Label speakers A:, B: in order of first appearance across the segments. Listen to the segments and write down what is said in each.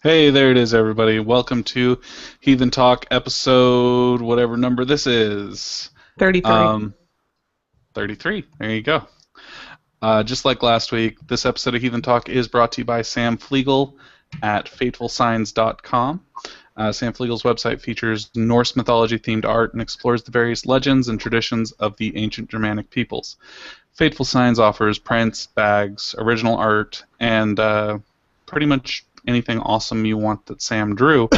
A: Hey, there it is, everybody. Welcome to Heathen Talk episode, whatever number this is.
B: 33.
A: Um, 33. There you go. Just like last week, this episode of Heathen Talk is brought to you by Sam Flegal at fatefulsigns.com. Sam Flegal's website features Norse mythology-themed art and explores the various legends and traditions of the ancient Germanic peoples. Fateful Signs offers prints, bags, original art, and pretty much anything awesome you want that Sam drew.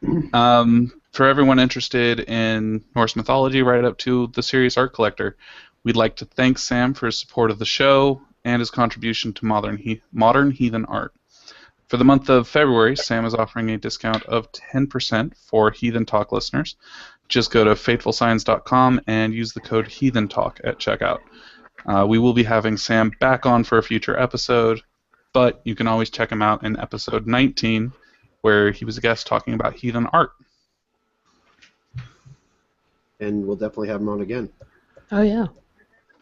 A: For everyone interested in Norse mythology, right up to the serious art collector, we'd like to thank Sam for his support of the show and his contribution to modern heathen art. For the month of February, Sam is offering a discount of 10% for Heathen Talk listeners. Just go to fatefulsigns.com and use the code Heathen Talk at checkout. We will be having Sam back on for a future episode, but you can always check him out in episode 19, where he was a guest talking about heathen art.
C: And we'll definitely have him on again.
B: Oh yeah.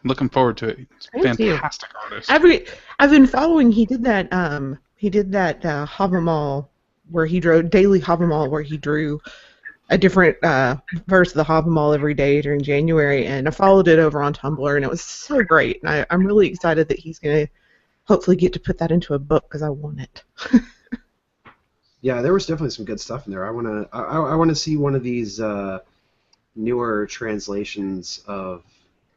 A: Looking forward to it. He's a fantastic artist.
B: I've been following. He did that Havamal where he drew daily Havamal where he drew a different verse of the Havamal every day during January, and I followed it over on Tumblr, and it was so great. And I'm really excited that he's gonna hopefully get to put that into a book because I want it.
C: Yeah, there was definitely some good stuff in there. I wanna see one of these newer translations of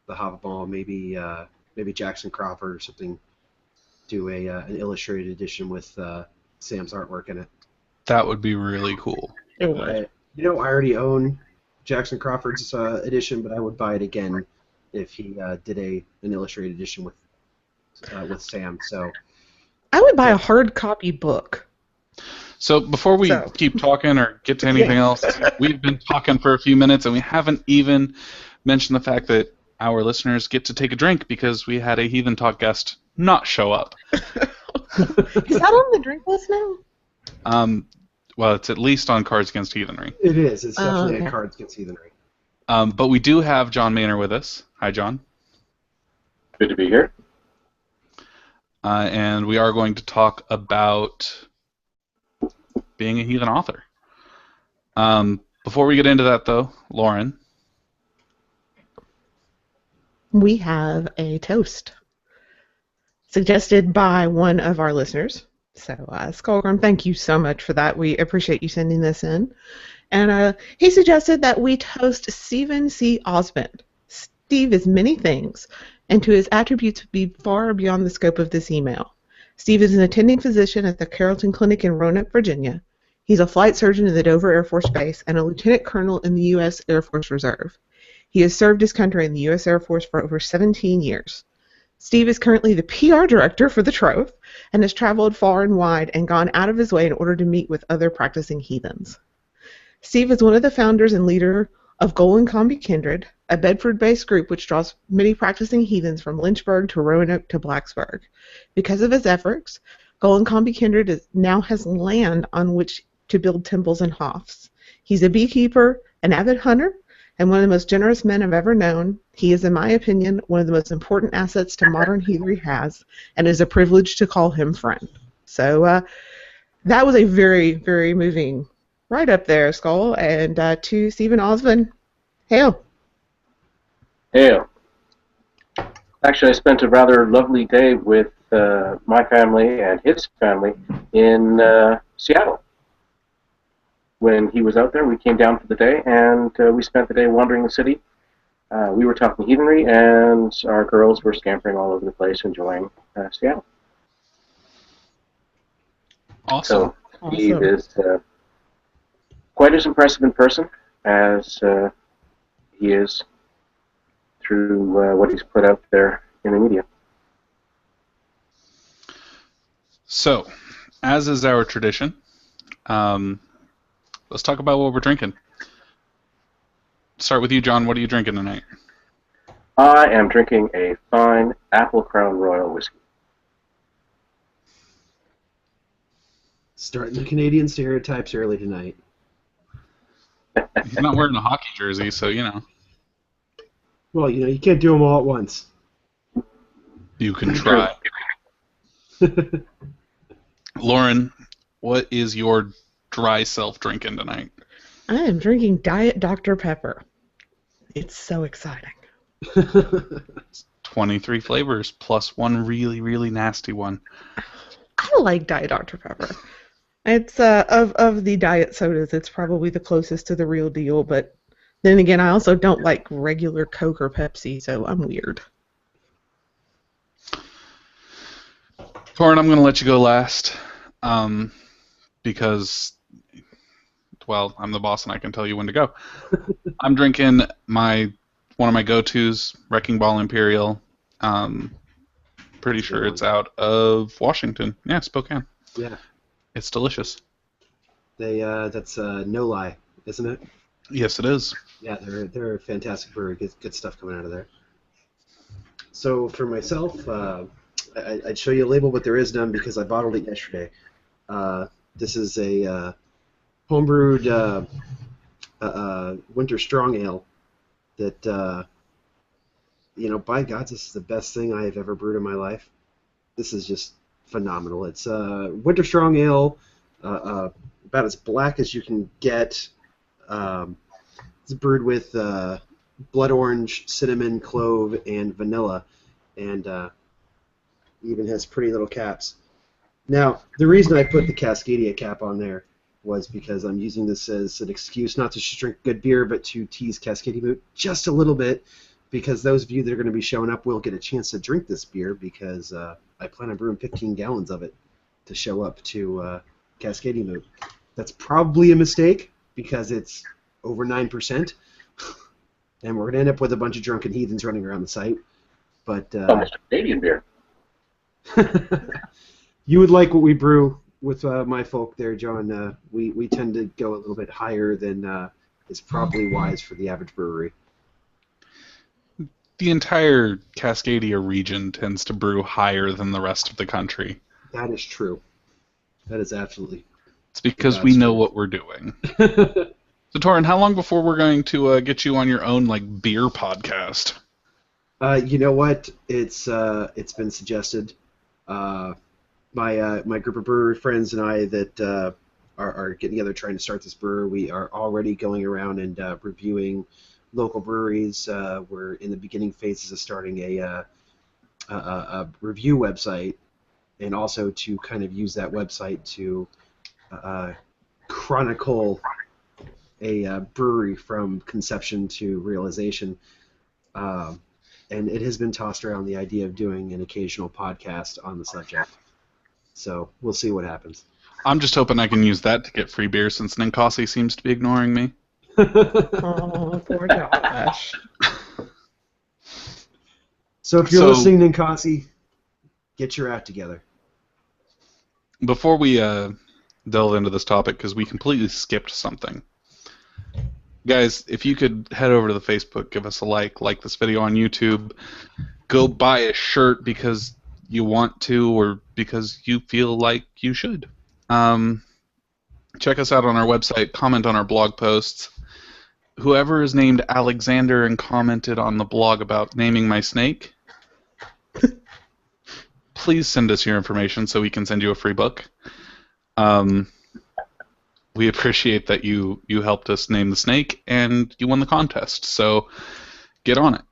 C: the Havamal. Maybe Jackson Crawford or something. Do an illustrated edition with Sam's artwork in it.
A: That would be really cool.
B: It would.
C: I already own Jackson Crawford's edition, but I would buy it again if he did an illustrated edition with Sam. So
B: I would buy a hard copy book.
A: So before we keep talking or get to anything else, we've been talking for a few minutes, and we haven't even mentioned the fact that our listeners get to take a drink because we had a Heathen Talk guest not show up.
B: Is that on the drink list now?
A: Well, it's at least on Cards Against Heathenry.
C: it is. It's definitely a Cards Against Heathenry.
A: But we do have John Maynor with us. Hi, John.
D: Good to be here.
A: And we are going to talk about being a heathen author. Before we get into that, though, Lauren.
B: We have a toast suggested by one of our listeners. So, Skullgrim, thank you so much for that. We appreciate you sending this in. And he suggested that we toast Stephen C. Osmond. Steve is many things, and to his attributes would be far beyond the scope of this email. Steve is an attending physician at the Carrollton Clinic in Roanoke, Virginia. He's a flight surgeon in the Dover Air Force Base and a lieutenant colonel in the U.S. Air Force Reserve. He has served his country in the U.S. Air Force for over 17 years. Steve is currently the PR director for the Trove and has traveled far and wide and gone out of his way in order to meet with other practicing heathens. Steve is one of the founders and leader of Golden Combi Kindred, a Bedford-based group which draws many practicing heathens from Lynchburg to Roanoke to Blacksburg. Because of his efforts, Golden Combi Kindred now has land on which to build temples and hofts. He's a beekeeper, an avid hunter, and one of the most generous men I've ever known. He is, in my opinion, one of the most important assets to modern heathenry has, and it is a privilege to call him friend. So that was a very, very moving right up there, Skull. And to Stephen Osmond, hail.
D: Hail. Actually, I spent a rather lovely day with my family and his family in Seattle. When he was out there, we came down for the day, and we spent the day wandering the city. We were talking heathenry, and our girls were scampering all over the place, enjoying Seattle.
A: Awesome.
D: So he is quite as impressive in person as he is through what he's put out there in the media.
A: So, as is our tradition, let's talk about what we're drinking. Start with you, John. What are you drinking tonight?
D: I am drinking a fine Apple Crown Royal whiskey.
C: Starting the Canadian stereotypes early tonight.
A: He's not wearing a hockey jersey, so you know.
C: Well, you can't do them all at once.
A: You can try. Lauren, what is your dry self drinking tonight?
B: I am drinking Diet Dr. Pepper. It's so exciting.
A: 23 flavors plus one really, really nasty one.
B: I like Diet Dr. Pepper. It's of the diet sodas, it's probably the closest to the real deal, but then again, I also don't like regular Coke or Pepsi, so I'm weird.
A: Thorin, I'm going to let you go last because, well, I'm the boss and I can tell you when to go. I'm drinking one of my go-tos, Wrecking Ball Imperial. Pretty sure it's out of Washington. Yeah, Spokane.
C: Yeah.
A: It's delicious.
C: That's No Lie, isn't it?
A: Yes, it is.
C: Yeah, they're a fantastic brewery. Good stuff coming out of there. So for myself, I'd show you a label, but there is none because I bottled it yesterday. This is a homebrewed winter strong ale that, by God, this is the best thing I have ever brewed in my life. This is just phenomenal. It's winter strong ale, about as black as you can get. It's brewed with blood orange, cinnamon, clove, and vanilla, and even has pretty little caps. Now, the reason I put the Cascadia cap on there was because I'm using this as an excuse not to just drink good beer, but to tease Cascadia Moot just a little bit, because those of you that are going to be showing up will get a chance to drink this beer, because I plan on brewing 15 gallons of it to show up to Cascadia Moot. That's probably a mistake, because it's over 9%, and we're going to end up with a bunch of drunken heathens running around the site. But
D: almost a Canadian beer.
C: You would like what we brew with my folk there, John. We tend to go a little bit higher than is probably wise for the average brewery.
A: The entire Cascadia region tends to brew higher than the rest of the country.
C: That is true. That is absolutely.
A: It's because we know what we're doing. So, Thorin, how long before we're going to get you on your own beer podcast?
C: You know what? It's been suggested. My group of brewery friends and I that are getting together trying to start this brewery, we are already going around and reviewing local breweries. We're in the beginning phases of starting a review website, and also to kind of use that website to chronicle a brewery from conception to realization. And it has been tossed around the idea of doing an occasional podcast on the subject. So we'll see what happens.
A: I'm just hoping I can use that to get free beer, since Ninkasi seems to be ignoring me.
B: Oh, poor Josh.
C: So if you're listening, Ninkasi, get your act together.
A: Before we delve into this topic, because we completely skipped something. Guys, if you could head over to the Facebook, give us a like this video on YouTube, go buy a shirt because you want to or because you feel like you should. Check us out on our website, comment on our blog posts. Whoever is named Alexander and commented on the blog about naming my snake, please send us your information so we can send you a free book. We appreciate that you helped us name the snake, and you won the contest, so get on it.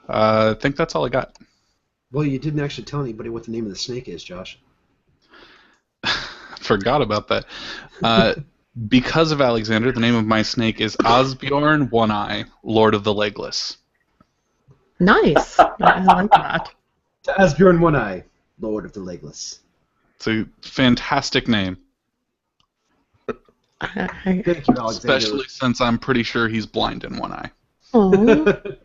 A: I think that's all I got.
C: Well, you didn't actually tell anybody what the name of the snake is, Josh.
A: Forgot about that. Because of Alexander, the name of my snake is Asbjorn One-Eye, Lord of the Legless.
B: Nice. I like that.
C: Asbjorn One-Eye, Lord of the Legless.
A: It's a fantastic name.
C: Thank you, Alexander.
A: Especially since I'm pretty sure he's blind in one eye.
B: Aww.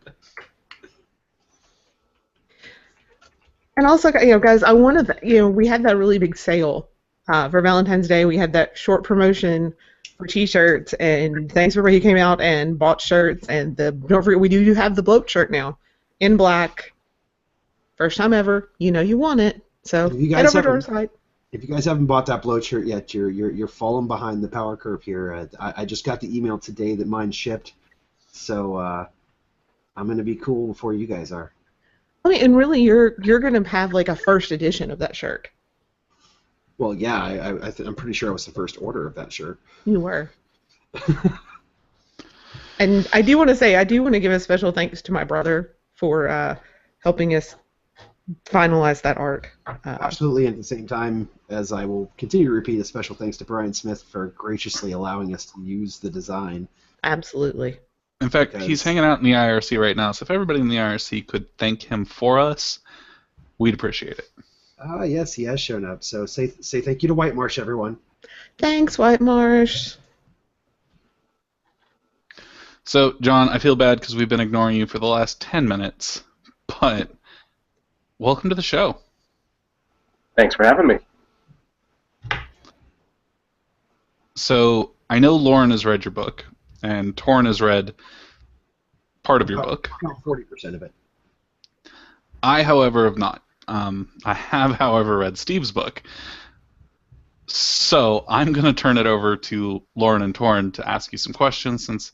B: And also, guys, I wanted we had that really big sale for Valentine's Day. We had that short promotion for T-shirts, and thanks for everybody who came out and bought shirts. And don't forget, we do have the bloat shirt now in black. First time ever. You want it. So head over to our site.
C: If you guys haven't bought that bloat shirt yet, you're falling behind the power curve here. I just got the email today that mine shipped, so I'm gonna be cool before you guys are.
B: I mean, and really, you're gonna have a first edition of that shirt.
C: Well, yeah, I'm pretty sure I was the first order of that shirt.
B: You were. And I do want to say, I do want to give a special thanks to my brother for helping us finalize that art.
C: Absolutely, and at the same time, as I will continue to repeat, a special thanks to Brian Smith for graciously allowing us to use the design.
B: Absolutely.
A: In fact, he's hanging out in the IRC right now, so if everybody in the IRC could thank him for us, we'd appreciate it.
C: Yes, he has shown up. So say thank you to White Marsh, everyone.
B: Thanks, White Marsh.
A: So, John, I feel bad because we've been ignoring you for the last 10 minutes, but welcome to the show.
D: Thanks for having me.
A: So, I know Lauren has read your book, and Thorin has read part of your book.
C: About 40% of it.
A: I, however, have not. I have, however, read Steve's book. So, I'm going to turn it over to Lauren and Thorin to ask you some questions, since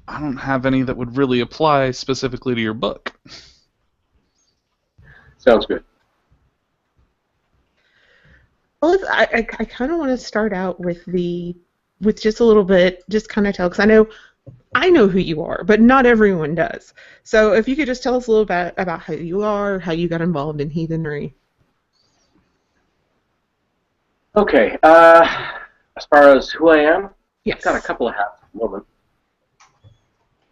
A: I don't have any that would really apply specifically to your book.
D: Sounds good.
B: Well, I kind of want to start out with just a little bit, just kind of tell, because I know who you are, but not everyone does. So if you could just tell us a little bit about who you are, how you got involved in heathenry.
D: Okay. As far as who I am,
B: Yes.
D: I've got a couple of hats at the moment.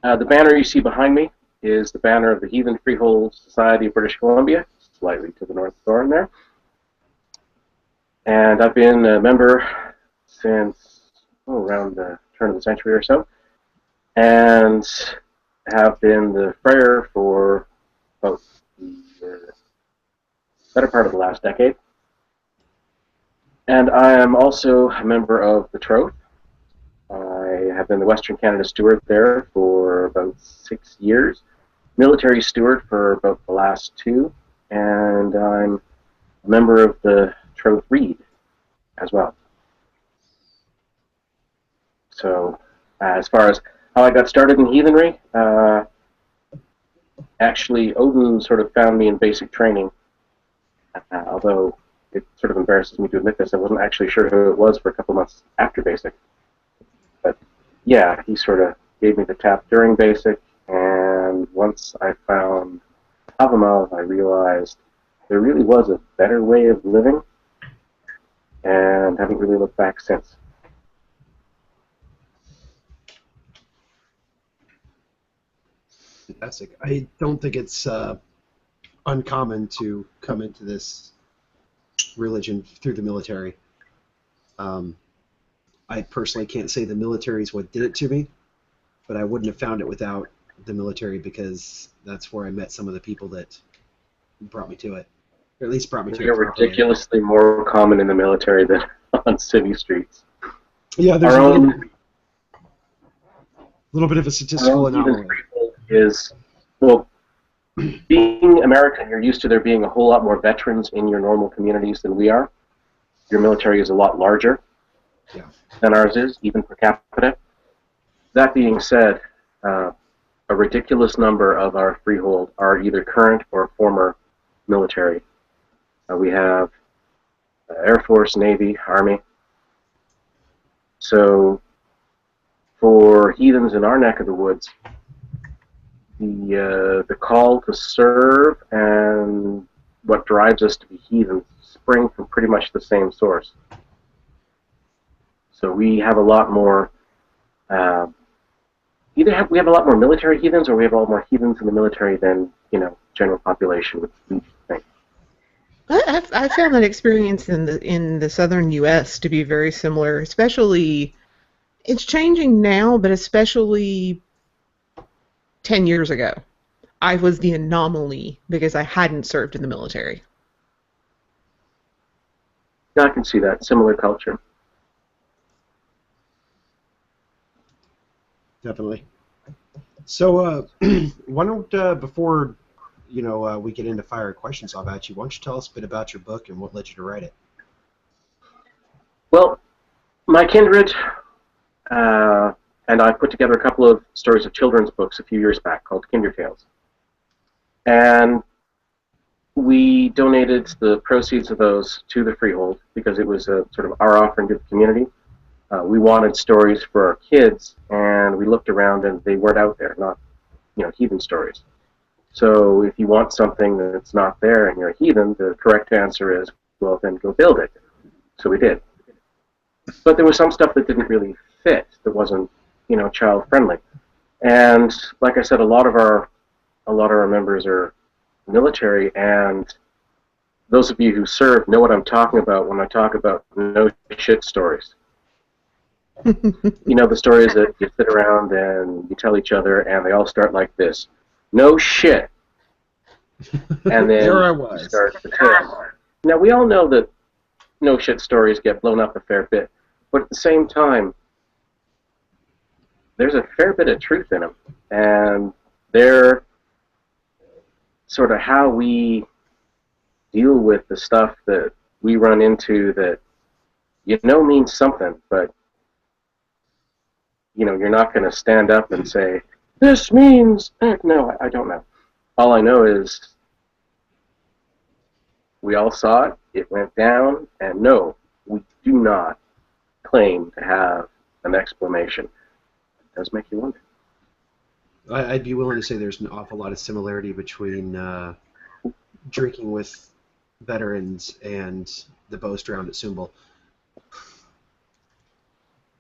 D: The banner you see behind me is the banner of the Heathen Freehold Society of British Columbia, slightly to the north of Thorin there. And I've been a member since around the turn of the century or so, and have been the Freyer for about the better part of the last decade. And I am also a member of the Troth. I have been the Western Canada Steward there for about 6 years, military steward for about the last 2, and I'm a member of the Troth Reed as well. So, as far as how I got started in heathenry, actually Odin sort of found me in basic training, although it sort of embarrasses me to admit this. I wasn't actually sure who it was for a couple months after basic. But yeah, he sort of gave me the tap during basic, and once I found Avamov, I realized there really was a better way of living, and haven't really looked back since.
C: Fantastic. I don't think it's uncommon to come into this religion through the military. I personally can't say the military is what did it to me, but I wouldn't have found it without the military, because that's where I met some of the people that brought me to it, or at least brought me to it.
D: They're ridiculously more common in the military than on city streets.
C: Yeah, there's a little bit of a statistical anomaly.
D: Is, well, being American, you're used to there being a whole lot more veterans in your normal communities than we are. Your military is a lot larger than ours is, even per capita. That being said, a ridiculous number of our freehold are either current or former military. We have Air Force, Navy, Army. So for heathens in our neck of the woods, the call to serve and what drives us to be heathens spring from pretty much the same source. So we have a lot more, we have a lot more military heathens, or we have a lot more heathens in the military than, general population would think.
B: I found that experience in the southern U.S. to be very similar, especially, it's changing now, but especially 10 years ago. I was the anomaly because I hadn't served in the military.
D: I can see that. Similar culture.
C: Definitely. So, why don't, before we get into fire questions off at you, why don't you tell us a bit about your book and what led you to write it?
D: Well, my kindred and I put together a couple of stories of children's books a few years back called Kinder Tales. And we donated the proceeds of those to the Freehold because it was a sort of our offering to the community. We wanted stories for our kids, and we looked around and they weren't out there, not heathen stories. So if you want something that's not there and you're a heathen, the correct answer is, well, then go build it. So we did. But there was some stuff that didn't really fit, that wasn't, child friendly. And like I said, a lot of our members are military, and those of you who serve know what I'm talking about when I talk about no shit stories. The stories that you sit around and you tell each other, and they all start like this: no shit. And then
C: There I was.
D: Start the tale. Now we all know that no shit stories get blown up a fair bit, but at the same time, there's a fair bit of truth in them, and they're sort of how we deal with the stuff that we run into that means something, but you're not going to stand up and say, this means, no, I don't know. All I know is we all saw it, it went down, and no, we do not claim to have an explanation. It does make you wonder.
C: I'd be willing to say there's an awful lot of similarity between drinking with veterans and the boast round at Sumble.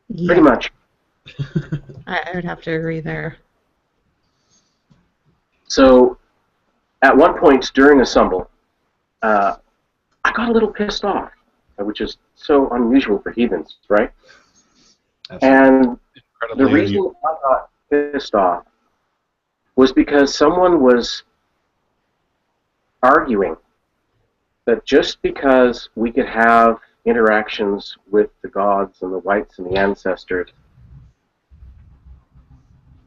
B: Yeah,
D: Pretty much.
B: I would have to agree there.
D: So, at one point during a Sumble, I got a little pissed off, which is so unusual for heathens, right?
C: Absolutely.
D: And the reason I got pissed off was because someone was arguing that just because we could have interactions with the gods and the whites and the ancestors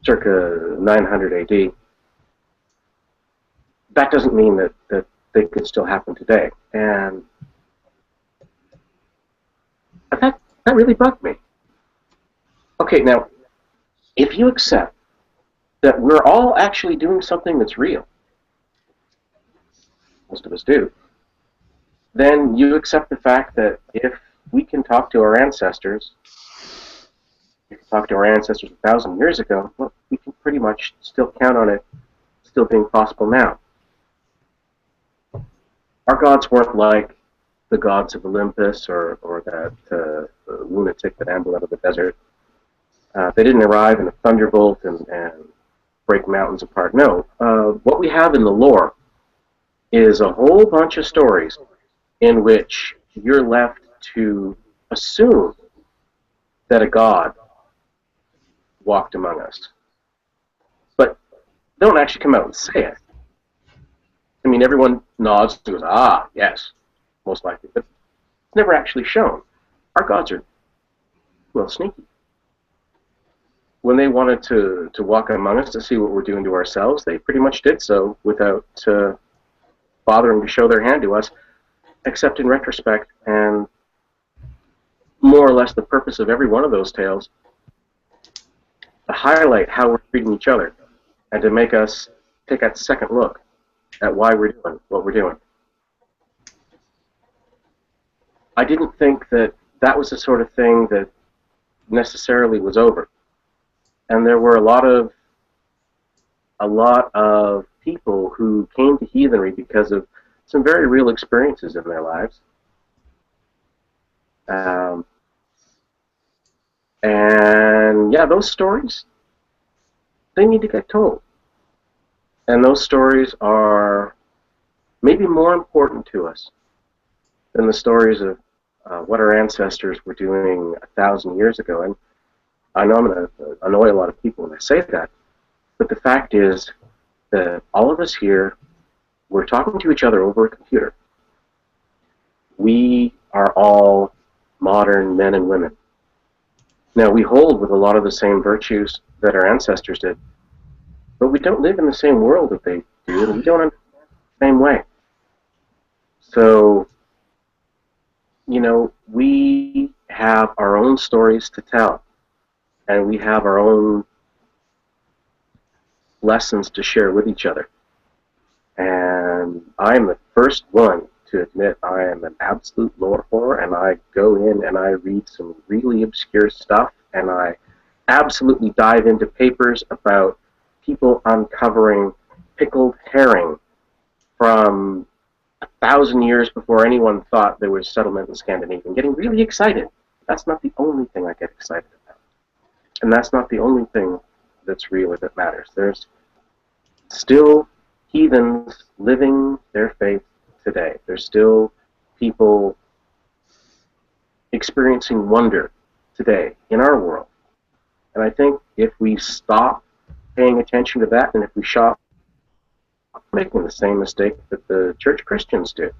D: circa 900 AD, that doesn't mean that they could still happen today. And that really bugged me. Okay, now, if you accept that we're all actually doing something that's real, most of us do, then you accept the fact that if we can talk to our ancestors, we can talk to our ancestors 1,000 years ago, well, we can pretty much still count on it still being possible now. Our gods weren't like the gods of Olympus or that lunatic that ambled out of the desert. They didn't arrive in a thunderbolt and break mountains apart. No. What we have in the lore is a whole bunch of stories in which you're left to assume that a god walked among us. But don't actually come out and say it. I mean, everyone nods and goes, ah, yes, most likely. But it's never actually shown. Our gods are, well, sneaky. When they wanted to walk among us to see what we're doing to ourselves, they pretty much did so without bothering to show their hand to us, except in retrospect, and more or less the purpose of every one of those tales, to highlight how we're treating each other, and to make us take that second look at why we're doing what we're doing. I didn't think that that was the sort of thing that necessarily was over. And there were a lot of people who came to heathenry because of some very real experiences in their lives. And yeah, those stories, they need to get told. And those stories are maybe more important to us than the stories of what our ancestors were doing 1,000 years ago. And I know I'm going to annoy a lot of people when I say that, but the fact is that all of us here, we're talking to each other over a computer. We are all modern men and women. Now, we hold with a lot of the same virtues that our ancestors did, but we don't live in the same world that they do, and we don't understand the same way. So, we have our own stories to tell, and we have our own lessons to share with each other. And I'm the first one to admit I am an absolute lore whore, and I go in and I read some really obscure stuff, and I absolutely dive into papers about people uncovering pickled herring from 1,000 years before anyone thought there was settlement in Scandinavia, and getting really excited. That's not the only thing I get excited about. And that's not the only thing that's real or that matters. There's still heathens living their faith today. There's still people experiencing wonder today in our world. And I think if we stop paying attention to that, and if we stop making the same mistake that the church Christians do,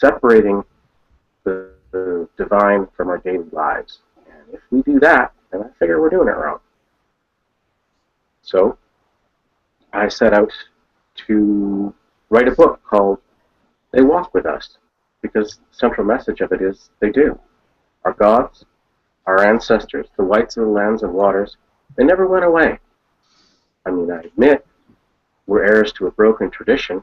D: separating the divine from our daily lives. And if we do that, then I figure we're doing it wrong. So I set out to write a book called They Walk With Us, because the central message of it is they do. Our gods, our ancestors, the whites of the lands and waters, they never went away. I mean, I admit we're heirs to a broken tradition.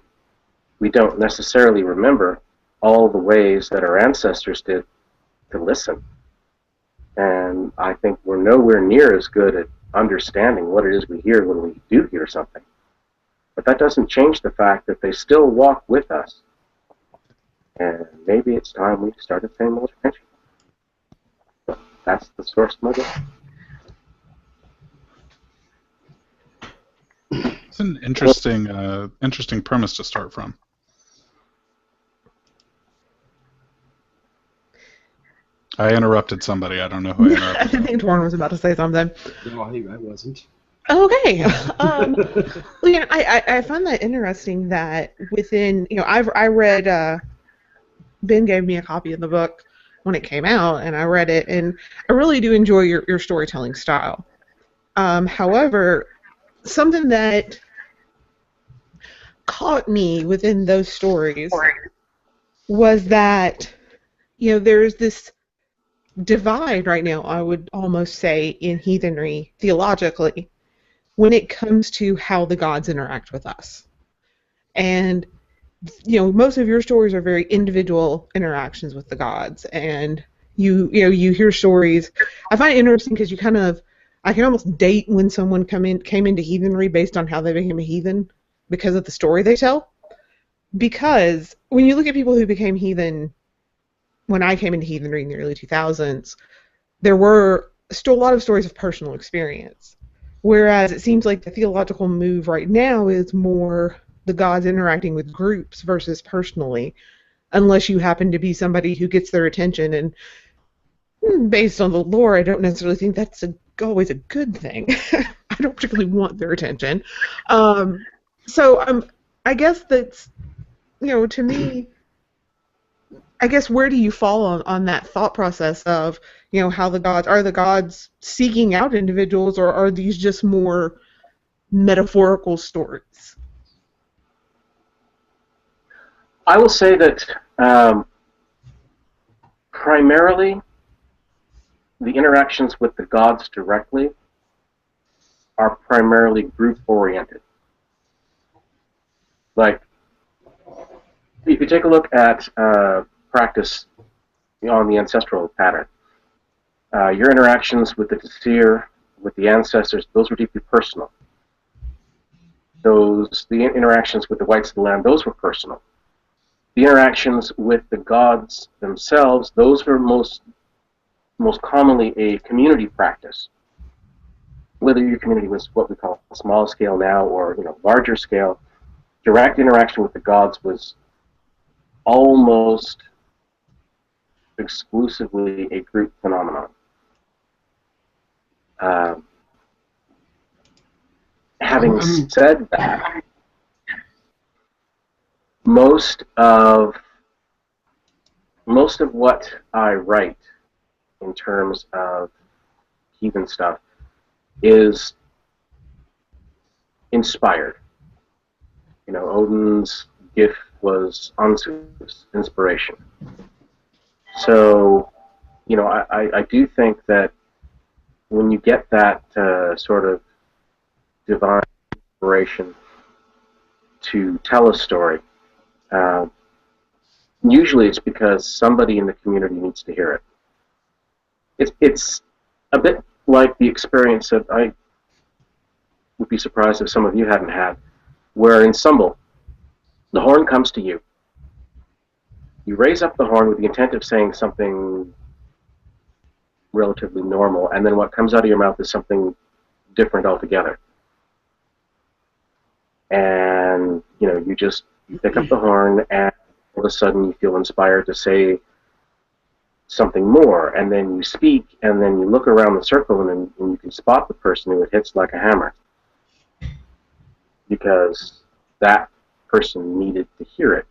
D: We don't necessarily remember all the ways that our ancestors did to listen. And I think we're nowhere near as good at understanding what it is we hear when we do hear something. But that doesn't change the fact that they still walk with us. And maybe it's time we started paying more attention. So that's the source of my book.
A: It's an interesting, interesting premise to start from. I interrupted somebody. I don't know who I interrupted.
B: I think Thorin was about to say something.
C: No, I wasn't.
B: Okay. Well, yeah, I find that interesting that within, I read, Ben gave me a copy of the book when it came out, and I read it, and I really do enjoy your storytelling style. However, something that caught me within those stories was that, there's this divide right now, I would almost say, in heathenry, theologically, when it comes to how the gods interact with us. And, most of your stories are very individual interactions with the gods, and you hear stories. I find it interesting because I can almost date when someone came into heathenry based on how they became a heathen because of the story they tell. Because when you look at people who became heathen, when I came into heathenry in the early 2000s, there were still a lot of stories of personal experience. Whereas it seems like the theological move right now is more the gods interacting with groups versus personally, unless you happen to be somebody who gets their attention. And based on the lore, I don't necessarily think that's always a good thing. I don't particularly want their attention. So I guess that's, to me, I guess where do you fall on that thought process of, how are the gods seeking out individuals, or are these just more metaphorical stories?
D: I will say that primarily the interactions with the gods directly are primarily group-oriented. Like, if you take a look at practice on the ancestral pattern, your interactions with the Seer, with the ancestors, those were deeply personal. The interactions with the whites of the land, those were personal. The interactions with the gods themselves, those were most commonly a community practice. Whether your community was what we call small scale now or larger scale, direct interaction with the gods was almost exclusively a group phenomenon. Having said that, most of what I write in terms of heathen stuff is inspired. Odin's gift was Ansu's inspiration. So, I do think that when you get that sort of divine inspiration to tell a story, Usually it's because somebody in the community needs to hear it. It's a bit like the experience that I would be surprised if some of you hadn't had, where in Sumble, the horn comes to you. You raise up the horn with the intent of saying something relatively normal, and then what comes out of your mouth is something different altogether. And, you pick up the horn, and all of a sudden you feel inspired to say something more, and then you speak, and then you look around the circle, and you can spot the person who it hits like a hammer. Because that person needed to hear it,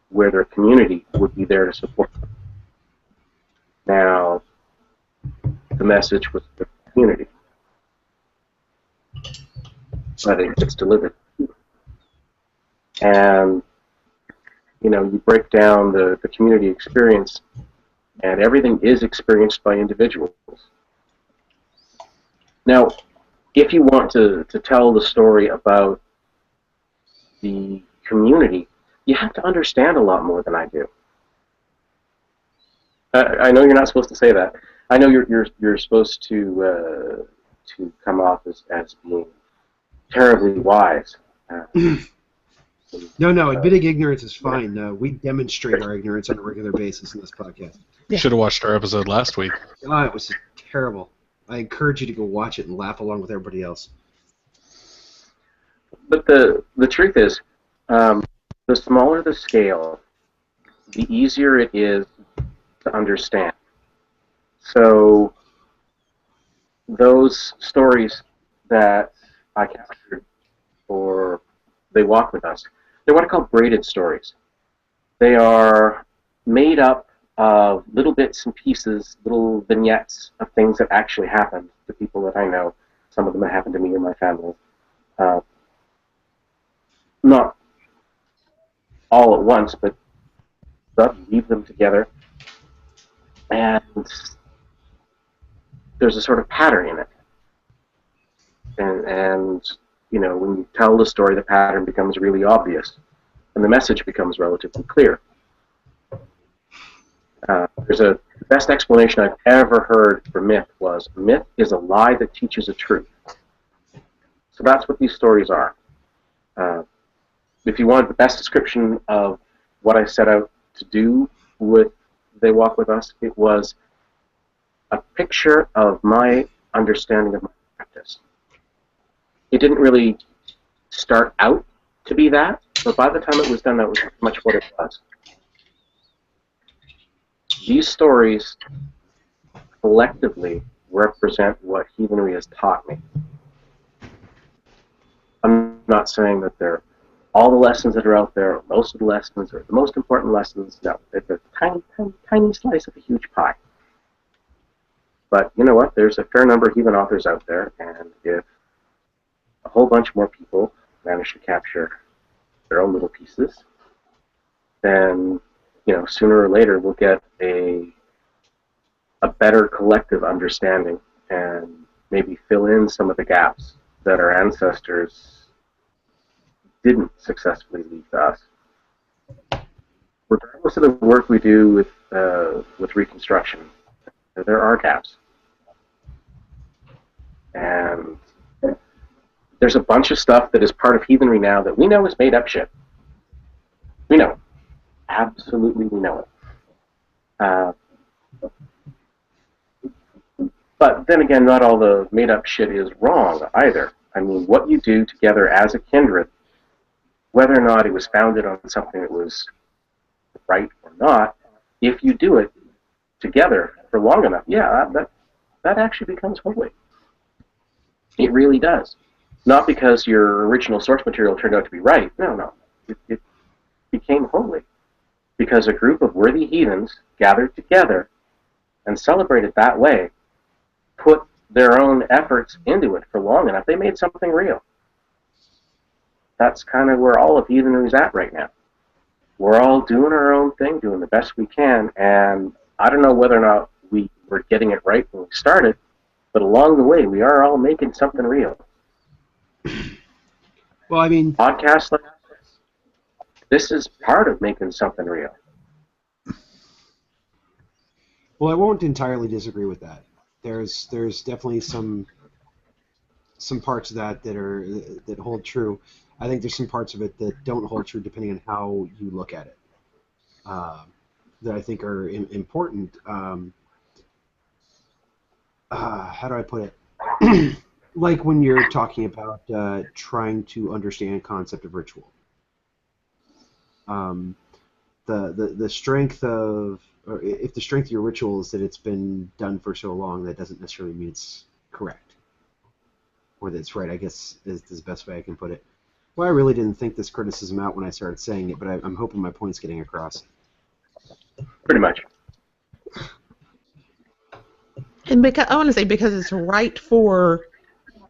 D: where their community would be there to support them. Now, the message was the community, but it's delivered. And, you break down the community experience, and everything is experienced by individuals. Now, if you want to tell the story about the community, you have to understand a lot more than I do. I know you're not supposed to say that. I know you're supposed to come off as being terribly wise.
C: No, admitting ignorance is fine. We demonstrate our ignorance on a regular basis in this podcast.
A: Yeah. Should have watched our episode last week.
C: Oh, it was terrible. I encourage you to go watch it and laugh along with everybody else.
D: But the truth is, the smaller the scale, the easier it is to understand. So those stories that I captured, or They Walk With Us, they're what I call braided stories. They are made up of little bits and pieces, little vignettes of things that actually happened to people that I know. Some of them have happened to me and my family. Not all at once, but weave them together. And there's a sort of pattern in it. And when you tell the story, the pattern becomes really obvious, and the message becomes relatively clear. The best explanation I've ever heard for myth was, myth is a lie that teaches a truth. So that's what these stories are. If you want the best description of what I set out to do with They Walk With Us, it was a picture of my understanding of my practice. It didn't really start out to be that, but by the time it was done, that was pretty much what it was. These stories collectively represent what heathenry has taught me. I'm not saying that they're all the lessons that are out there, or most of the lessons, or the most important lessons. No, it's a tiny, tiny, tiny slice of a huge pie. But you know what? There's a fair number of heathen authors out there, and if a whole bunch more people manage to capture their own little pieces, then sooner or later we'll get a better collective understanding and maybe fill in some of the gaps that our ancestors didn't successfully leave to us. Regardless of the work we do with Reconstruction, there are gaps. And there's a bunch of stuff that is part of heathenry now that we know is made up shit. We know it. Absolutely, we know it. But then again, not all the made-up shit is wrong either. I mean, what you do together as a kindred, whether or not it was founded on something that was right or not, if you do it together for long enough, yeah, that actually becomes holy. It really does. Not because your original source material turned out to be right. No. It became holy. Because a group of worthy heathens gathered together and celebrated that way, put their own efforts into it for long enough, they made something real. That's kind of where all of heathenry is at right now. We're all doing our own thing, doing the best we can, and I don't know whether or not we were getting it right when we started, but along the way, we are all making something real.
C: Well, I mean,
D: Podcasts like this, This is part of making something real.
C: Well, I won't entirely disagree with that. There's definitely some parts of that hold true. I think there's some parts of it that don't hold true depending on how you look at it. That I think are important. How do I put it? Like when you're talking about trying to understand concept of ritual. The strength of, or if the strength of your ritual is that it's been done for so long, that doesn't necessarily mean it's correct. Or that it's right, I guess is the best way I can put it. Well, I really didn't think this criticism out when I started saying it, but I'm hoping my point's getting across.
D: Pretty much.
B: And I want to say because it's right for,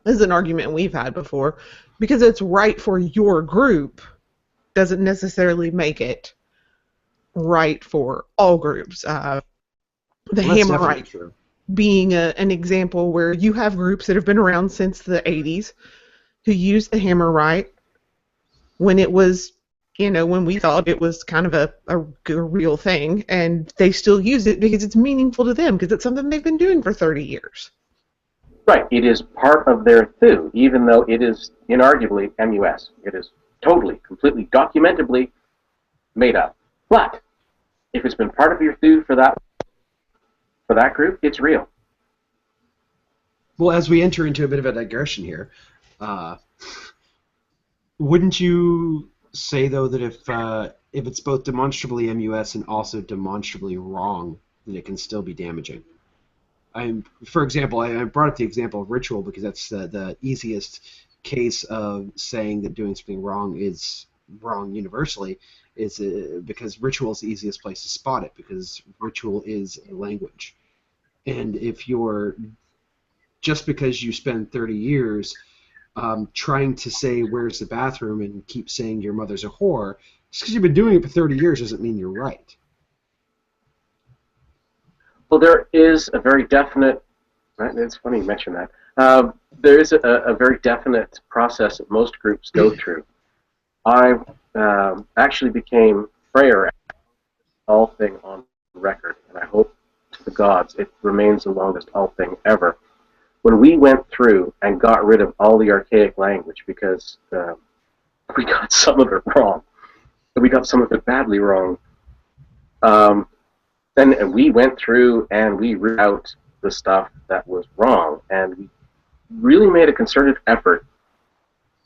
B: this is an argument we've had before, because it's right for your group doesn't necessarily make it right for all groups. The Hammer Right being an example where you have groups that have been around since the 80s who use the Hammer Right when it was, when we thought it was kind of a real thing, and they still use it because it's meaningful to them, because it's something they've been doing for 30 years.
D: Right. It is part of their thew, even though it is inarguably MUS. It is totally, completely, documentably made up. But if it's been part of your thew for that group, it's real.
C: Well, as we enter into a bit of a digression here, wouldn't you say though that if it's both demonstrably MUS and also demonstrably wrong, that it can still be damaging? For example, I brought up the example of ritual because that's the easiest case of saying that doing something wrong is wrong universally, is because ritual is the easiest place to spot it, because ritual is a language. And if you're, just because you spend 30 years trying to say where's the bathroom and keep saying your mother's a whore, just because you've been doing it for 30 years doesn't mean you're right.
D: Well, there is a very definite, right, it's funny you mention that, there is a very definite process that most groups go through. I actually became Freyer all thing on record, and I hope to the gods it remains the longest all thing ever. When we went through and got rid of all the archaic language, because we got some of it wrong, we got some of it badly wrong, then we went through and we wrote out the stuff that was wrong, and we really made a concerted effort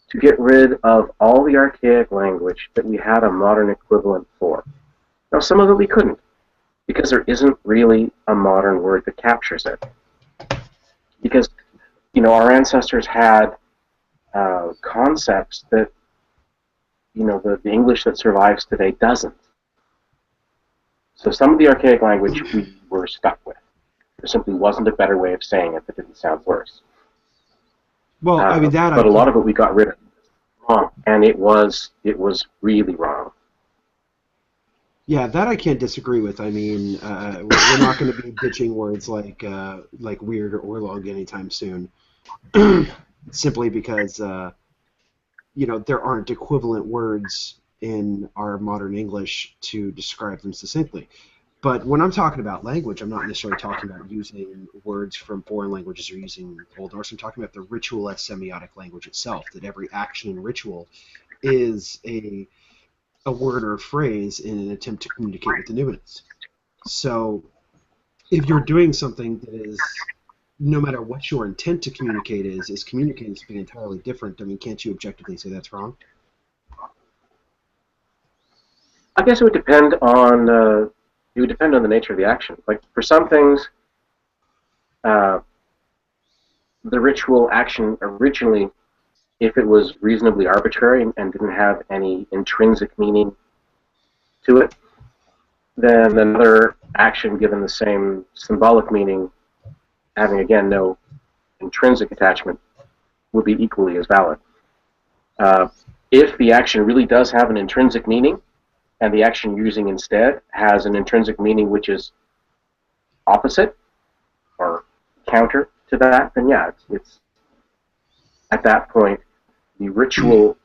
D: to get rid of all the archaic language that we had a modern equivalent for. Now, some of it we couldn't, because there isn't really a modern word that captures it. Because, our ancestors had concepts that, the English that survives today doesn't. So some of the archaic language we were stuck with. There simply wasn't a better way of saying it that didn't sound worse.
C: Well,
D: but a lot of it we got rid of wrong, and it was really wrong.
C: Yeah, that I can't disagree with. I mean, we're not going to be ditching words like weird or long anytime soon, simply because there aren't equivalent words in our modern English to describe them succinctly. But when I'm talking about language, I'm not necessarily talking about using words from foreign languages or using Old Norse. I'm talking about the ritual as semiotic language itself, that every action in ritual is a word or a phrase in an attempt to communicate with the numinous. So if you're doing something that is, no matter what your intent to communicate is communicating something entirely different, I mean, can't you objectively say that's wrong?
D: I guess it would depend on the nature of the action. Like for some things, the ritual action originally, if it was reasonably arbitrary and didn't have any intrinsic meaning to it, then another action given the same symbolic meaning, having again no intrinsic attachment, would be equally as valid. If the action really does have an intrinsic meaning, and the action you're using instead has an intrinsic meaning which is opposite or counter to that, then yeah, it's at that point the ritual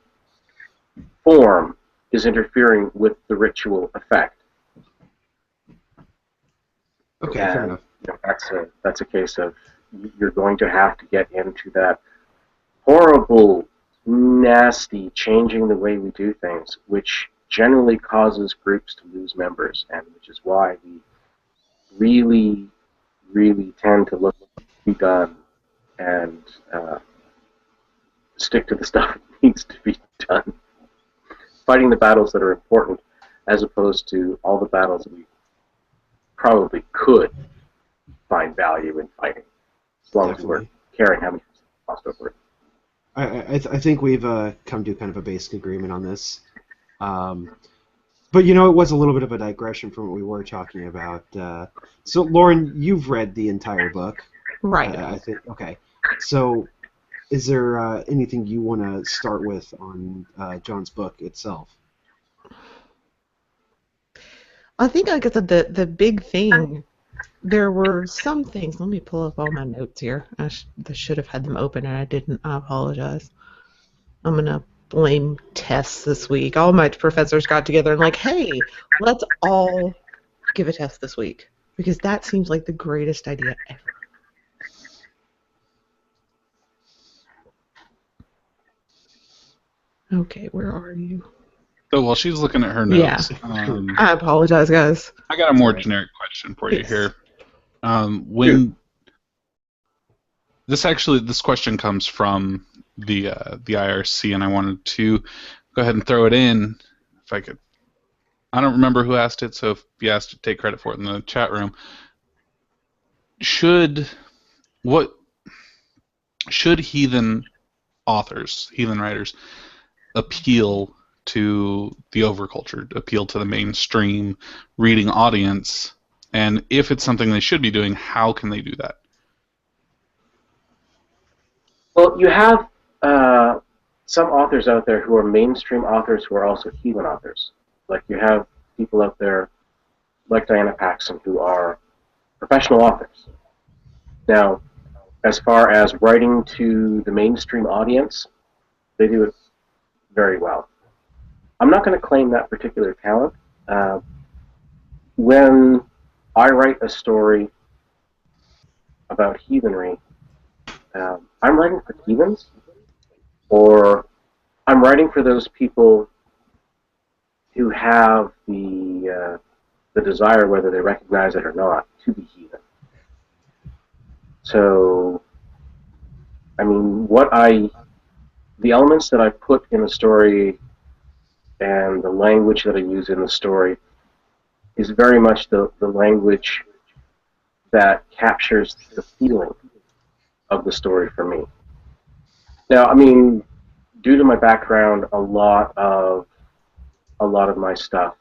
D: form is interfering with the ritual effect.
C: Okay,
D: And,
C: fair enough.
D: you know, that's a case of you're going to have to get into that horrible, nasty changing the way we do things, which generally causes groups to lose members, and which is why we really, really tend to look to be done and stick to the stuff that needs to be done. Fighting the battles that are important, as opposed to all the battles that we probably could find value in fighting, as long as we're caring how many cost over it.
C: I think we've come to kind of a basic agreement on this. But, you know, it was a little bit of a digression from what we were talking about. So, Lauren, you've read the entire book.
B: Right.
C: I think. Okay. So, is there anything you want to start with on John's book itself?
B: I think, like I said, the big thing, there were some things. Let me pull up all my notes here. I should have had them open and I didn't. I apologize. I'm going to blame tests this week. All my professors got together and like, hey, let's all give a test this week. Because that seems like the greatest idea ever. Okay, where are you?
A: So while she's looking at her notes,
B: I apologize, guys.
A: I got a more generic question for you here. When this question comes from the IRC, and I wanted to go ahead and throw it in if I could. I don't remember who asked it, so if you asked it, take credit for it in the chat room. Should heathen authors, heathen writers, appeal to the overculture, appeal to the mainstream reading audience? And if it's something they should be doing, how can they do that?
D: Well, you have some authors out there who are mainstream authors who are also heathen authors. Like you have people out there like Diana Paxson who are professional authors. Now, as far as writing to the mainstream audience, they do it very well. I'm not going to claim that particular talent. When I write a story about heathenry, I'm writing for heathens, or I'm writing for those people who have the desire, whether they recognize it or not, to be heathen. So, I mean, the elements that I put in the story and the language that I use in the story is very much the language that captures the feeling of the story for me. Now, I mean, due to my background, a lot of my stuff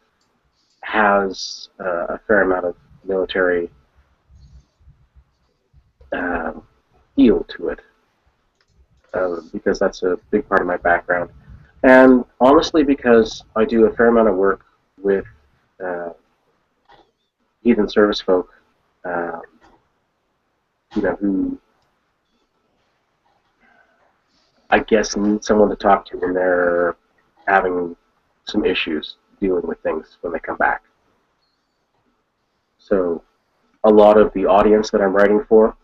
D: has a fair amount of military feel to it, because that's a big part of my background. And honestly, because I do a fair amount of work with heathen service folk, who I guess need someone to talk to when they're having some issues dealing with things when they come back. So a lot of the audience that I'm writing for,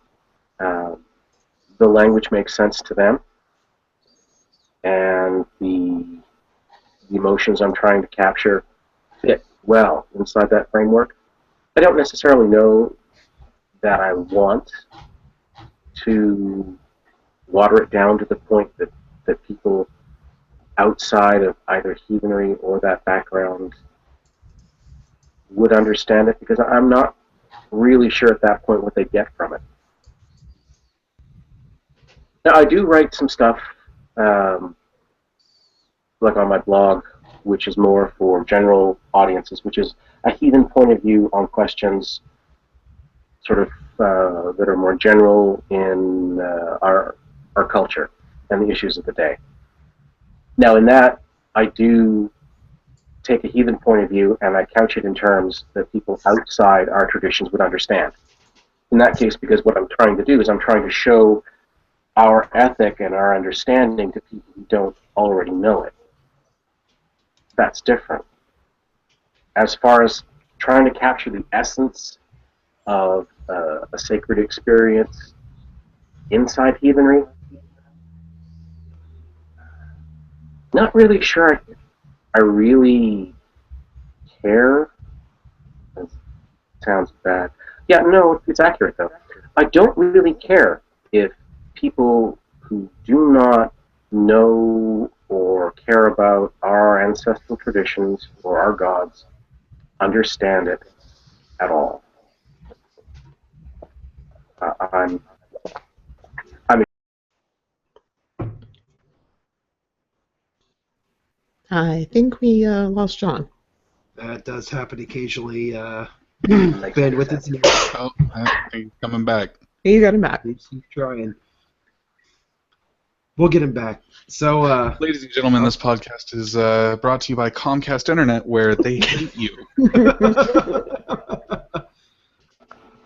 D: the language makes sense to them, and the emotions I'm trying to capture fit well inside that framework. I don't necessarily know that I want to water it down to the point that people outside of either heathenry or that background would understand it, because I'm not really sure at that point what they get from it. Now, I do write some stuff, like on my blog, which is more for general audiences, which is a heathen point of view on questions sort of that are more general in our culture and the issues of the day. Now, in that, I do take a heathen point of view and I couch it in terms that people outside our traditions would understand. In that case, because what I'm trying to do is I'm trying to show our ethic and our understanding to people who don't already know it. that's different. As far as trying to capture the essence of a sacred experience inside heathenry, not really sure I really care. That sounds bad. Yeah, no, it's accurate though. I don't really care if people who do not know or care about our ancestral traditions or our gods understand it at all. I'm
B: I think we lost John.
C: That does happen occasionally.
D: Makes
C: Bandwidth
D: sense.
C: is near.
A: Oh, I think he's coming back.
B: You got him back.
C: Keep trying. We'll get him back. So,
A: Ladies and gentlemen, this podcast is brought to you by Comcast Internet, where they hate you.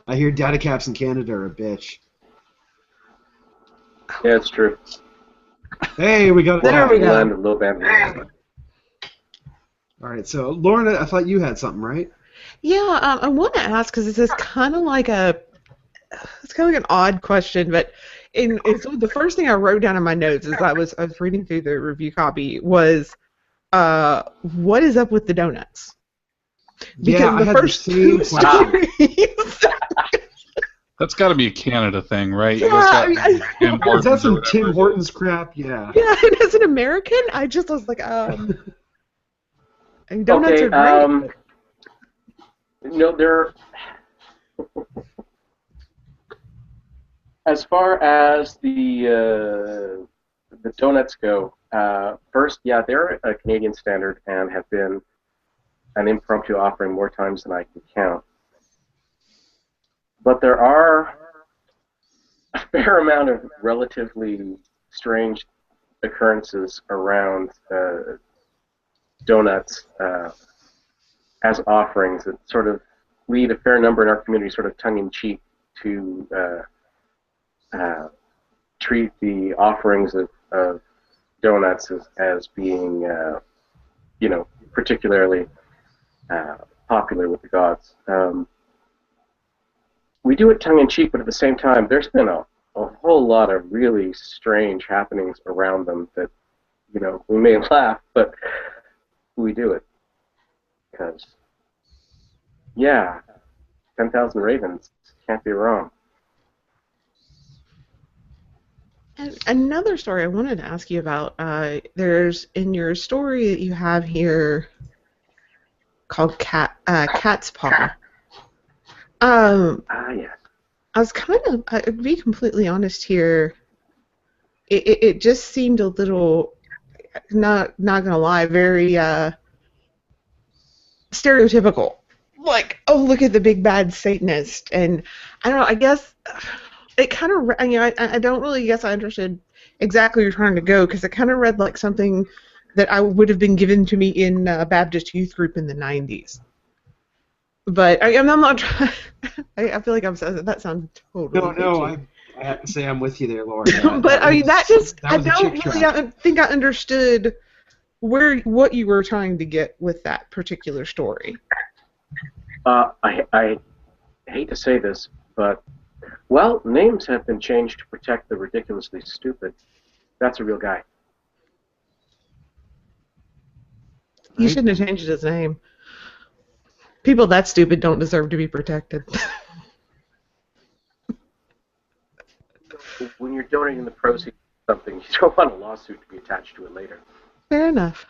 C: I hear data caps in Canada are a bitch.
D: Yeah, it's true.
C: Hey, we got it.
B: There we go.
D: Land of low bandwidth.
C: All right, so Lauren, I thought you had something, right?
B: Yeah, I want to ask because it's kind of like an odd question, but so the first thing I wrote down in my notes as I was reading through the review copy was, what is up with the donuts? Because
C: Yeah, I
B: the
C: had
B: first
C: the same
B: two
C: question.
B: stories.
A: That's got to be a Canada thing, right? You
B: Yeah,
A: guys got
B: I mean,
A: Tim
C: Is that
A: Hortons or
C: some
A: whatever
C: Tim
A: it is.
C: Hortons crap? Yeah.
B: Yeah, and as an American, I was like, and donuts
D: Okay,
B: are great.
D: no, there. As far as the donuts go, first, yeah, they're a Canadian standard and have been an impromptu offering more times than I can count. But there are a fair amount of relatively strange occurrences around donuts as offerings that sort of lead a fair number in our community sort of tongue-in-cheek to treat the offerings of donuts as being, particularly popular with the gods. We do it tongue-in-cheek, but at the same time, there's been a whole lot of really strange happenings around them that, we may laugh, but we do it. Because, yeah, 10,000 ravens can't be wrong.
B: And another story I wanted to ask you about, there's in your story that you have here called Cat's Paw.
D: Yeah.
B: I was I'll be completely honest here, it just seemed a little, not gonna lie, very stereotypical. Like, oh, look at the big bad Satanist, and I don't know. I guess it kind of. I don't really guess I understood exactly where you're trying to go because it kind of read like something that I would have been given to me in a Baptist youth group in the '90s. But I'm not trying. I feel like that sounds totally.
C: No, I have to say I'm with you there, Lauren.
B: But I mean, I
C: was a
B: don't
C: chick
B: really
C: trap.
B: think I understood what you were trying to get with that particular story.
D: I hate to say this, but, well, names have been changed to protect the ridiculously stupid. That's a real guy.
B: You shouldn't have changed his name. People that stupid don't deserve to be protected.
D: When you're donating the proceeds of something, you don't want a lawsuit to be attached to it later.
B: Fair enough.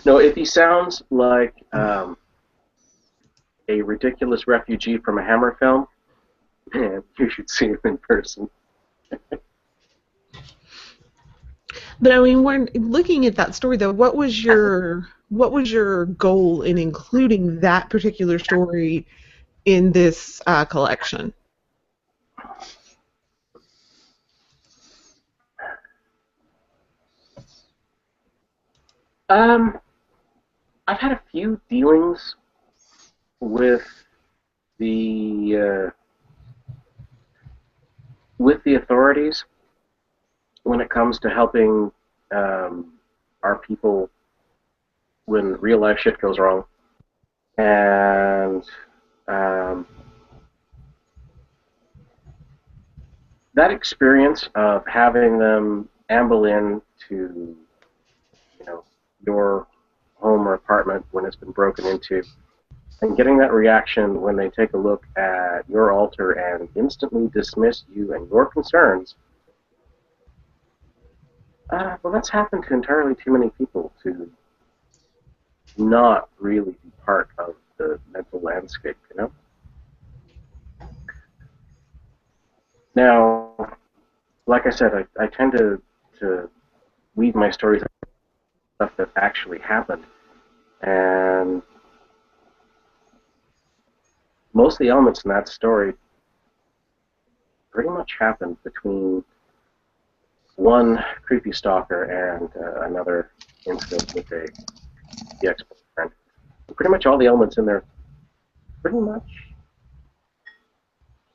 D: No, if he sounds like a ridiculous refugee from a Hammer film, man, you should see him in person.
B: But I mean, when looking at that story, though, what was your goal in including that particular story in this collection?
D: I've had a few dealings with the authorities when it comes to helping our people when real life shit goes wrong. And that experience of having them amble in to, your home or apartment when it's been broken into, and getting that reaction when they take a look at your altar and instantly dismiss you and your concerns, well, that's happened to entirely too many people to not really be part of the mental landscape, Now, like I said, I tend to weave my stories of stuff that actually happened, and most of the elements in that story pretty much happened between one creepy stalker and another incident with the ex-boyfriend. Pretty much all the elements in there pretty much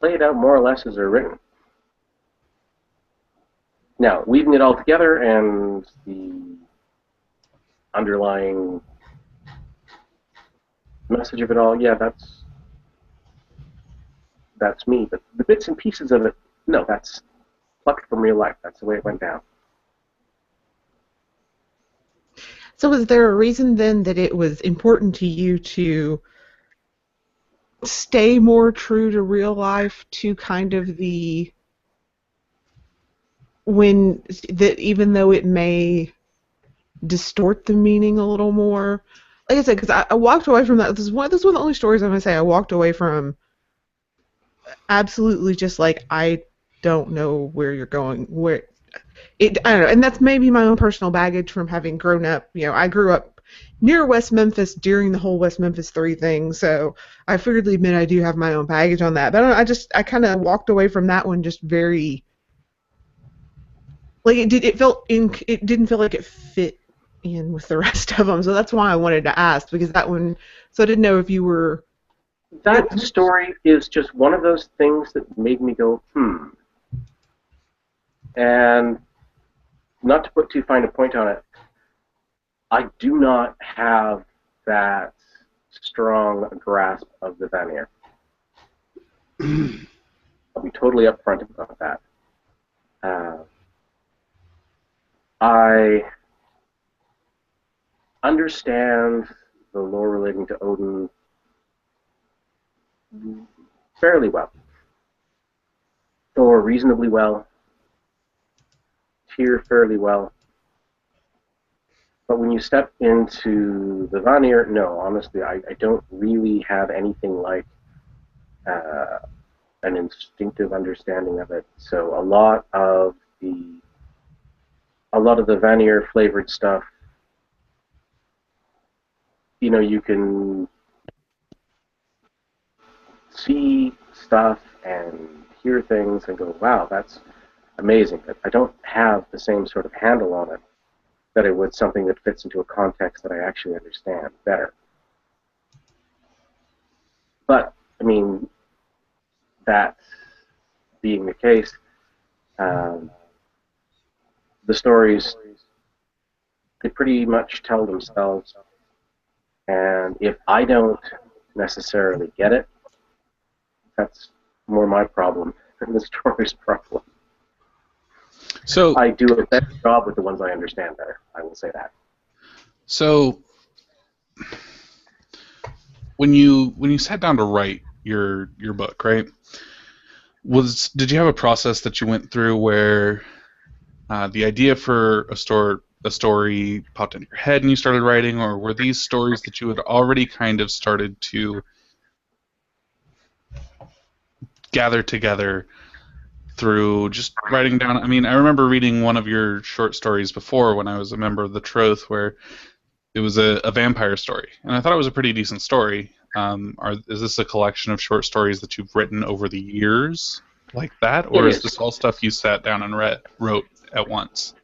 D: played out more or less as they're written. Now, weaving it all together and the underlying message of it all, yeah, that's me. But the bits and pieces of it, no, that's plucked from real life. That's the way it went down.
B: So was there a reason then that it was important to you to stay more true to real life, to kind of even though it may distort the meaning a little more? Like I said, because I walked away from that. This is one of the only stories I'm going to say I walked away from absolutely just like, I don't know where you're going. I don't know, and that's maybe my own personal baggage from having grown up. I grew up near West Memphis during the whole West Memphis 3 thing, so I figured to admit I do have my own baggage on that. But I kind of walked away from that one just very, like, it didn't feel like it fit in with the rest of them. So that's why I wanted to ask, because that one. So I didn't know if you were.
D: That story is just one of those things that made me go, And not to put too fine a point on it, I do not have that strong grasp of the Vanir. I'll be totally upfront about that. I understand the lore relating to Odin fairly well. Thor reasonably well. Tyr fairly well. But when you step into the Vanir, no, honestly, I don't really have anything like an instinctive understanding of it. So a lot of the Vanir flavored stuff, you can see stuff and hear things and go, wow, that's amazing. But I don't have the same sort of handle on it that it would something that fits into a context that I actually understand better. But, I mean, that being the case, the stories, they pretty much tell themselves, and if I don't necessarily get it, that's more my problem than the story's problem.
A: So
D: I do a better job with the ones I understand better, I will say that.
A: So when you sat down to write your book, right? Did you have a process that you went through where the idea for a story popped into your head and you started writing, or were these stories that you had already kind of started to gather together through just writing down? I mean, I remember reading one of your short stories before when I was a member of the Troth, where it was a vampire story, and I thought it was a pretty decent story. Is this a collection of short stories that you've written over the years like that, or is this all stuff you sat down and wrote at once?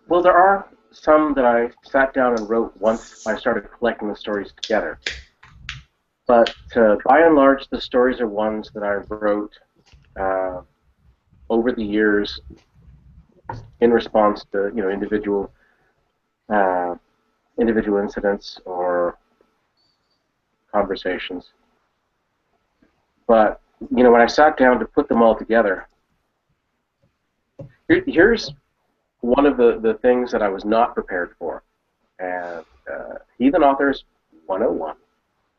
D: Well, there are some that I sat down and wrote once I started collecting the stories together. But by and large, the stories are ones that I wrote over the years in response to individual individual incidents or conversations. But, you know, when I sat down to put them all together, here's one of the things that I was not prepared for. And Heathen Authors 101.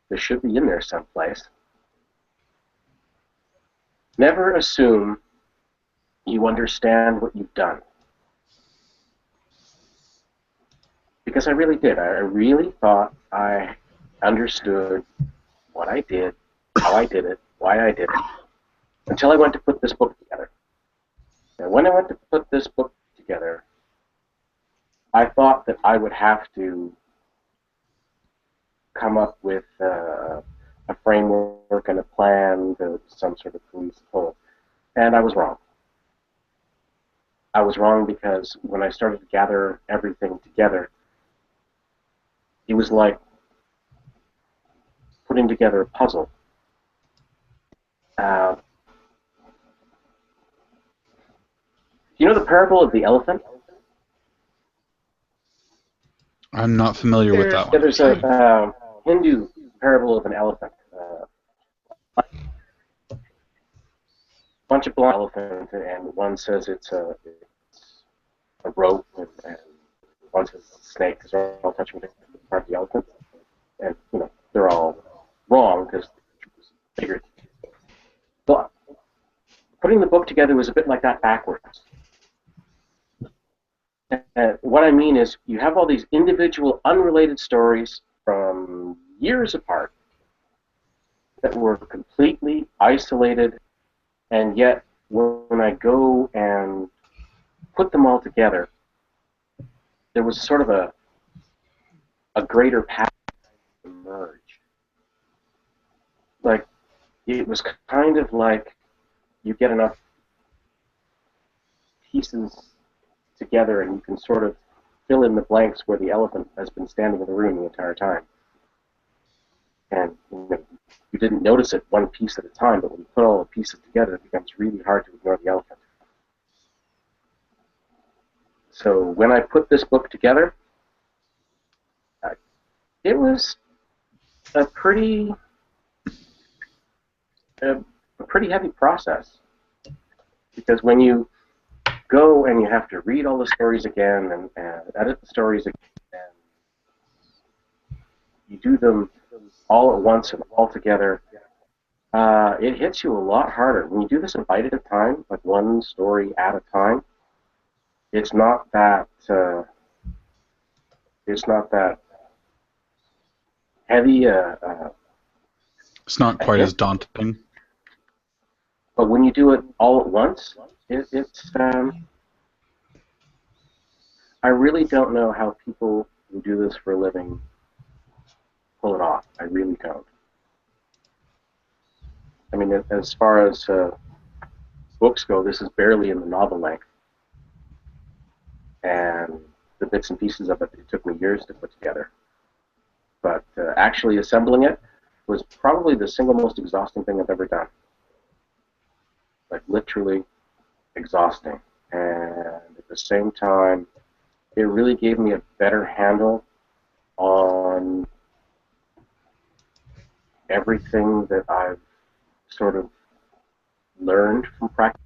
D: This should be in there someplace. Never assume you understand what you've done. Because I really did. I really thought I understood what I did, how I did it, why I did it, until I went to put this book together. And when I went to put this book together, I thought that I would have to come up with a framework and a plan, some sort of police pull. And I was wrong. I was wrong because when I started to gather everything together, it was like putting together a puzzle. You know the parable of the elephant?
A: I'm not familiar with that
D: Yeah,
A: one.
D: there's a Hindu parable of an elephant. Bunch of blind elephants, and one says it's a rope, and one says it's a snake, because they're all touching different part of the elephant. And, you know, they're all wrong, because it's bigger. But putting the book together was a bit like that backwards. And what I mean is, you have all these individual, unrelated stories from years apart that were completely isolated, and yet when I go and put them all together, there was sort of a greater pattern to emerge. Like, it was kind of like you get enough pieces together and you can sort of fill in the blanks where the elephant has been standing in the room the entire time. And you know, you didn't notice it one piece at a time, but when you put all the pieces together, it becomes really hard to ignore the elephant. So when I put this book together, it was a pretty heavy process, because when you go and you have to read all the stories again and edit the stories again, and you do them all at once and all together, it hits you a lot harder. When you do this a bite at a time, like one story at a time, it's not that heavy.
A: It's not quite as daunting.
D: But when you do it all at once, it's I really don't know how people who do this for a living pull it off. I really don't. I mean, as far as books go, this is barely in the novel length. And the bits and pieces of it took me years to put together. But actually assembling it was probably the single most exhausting thing I've ever done. Like, literally exhausting. And at the same time, it really gave me a better handle on everything that I've sort of learned from practice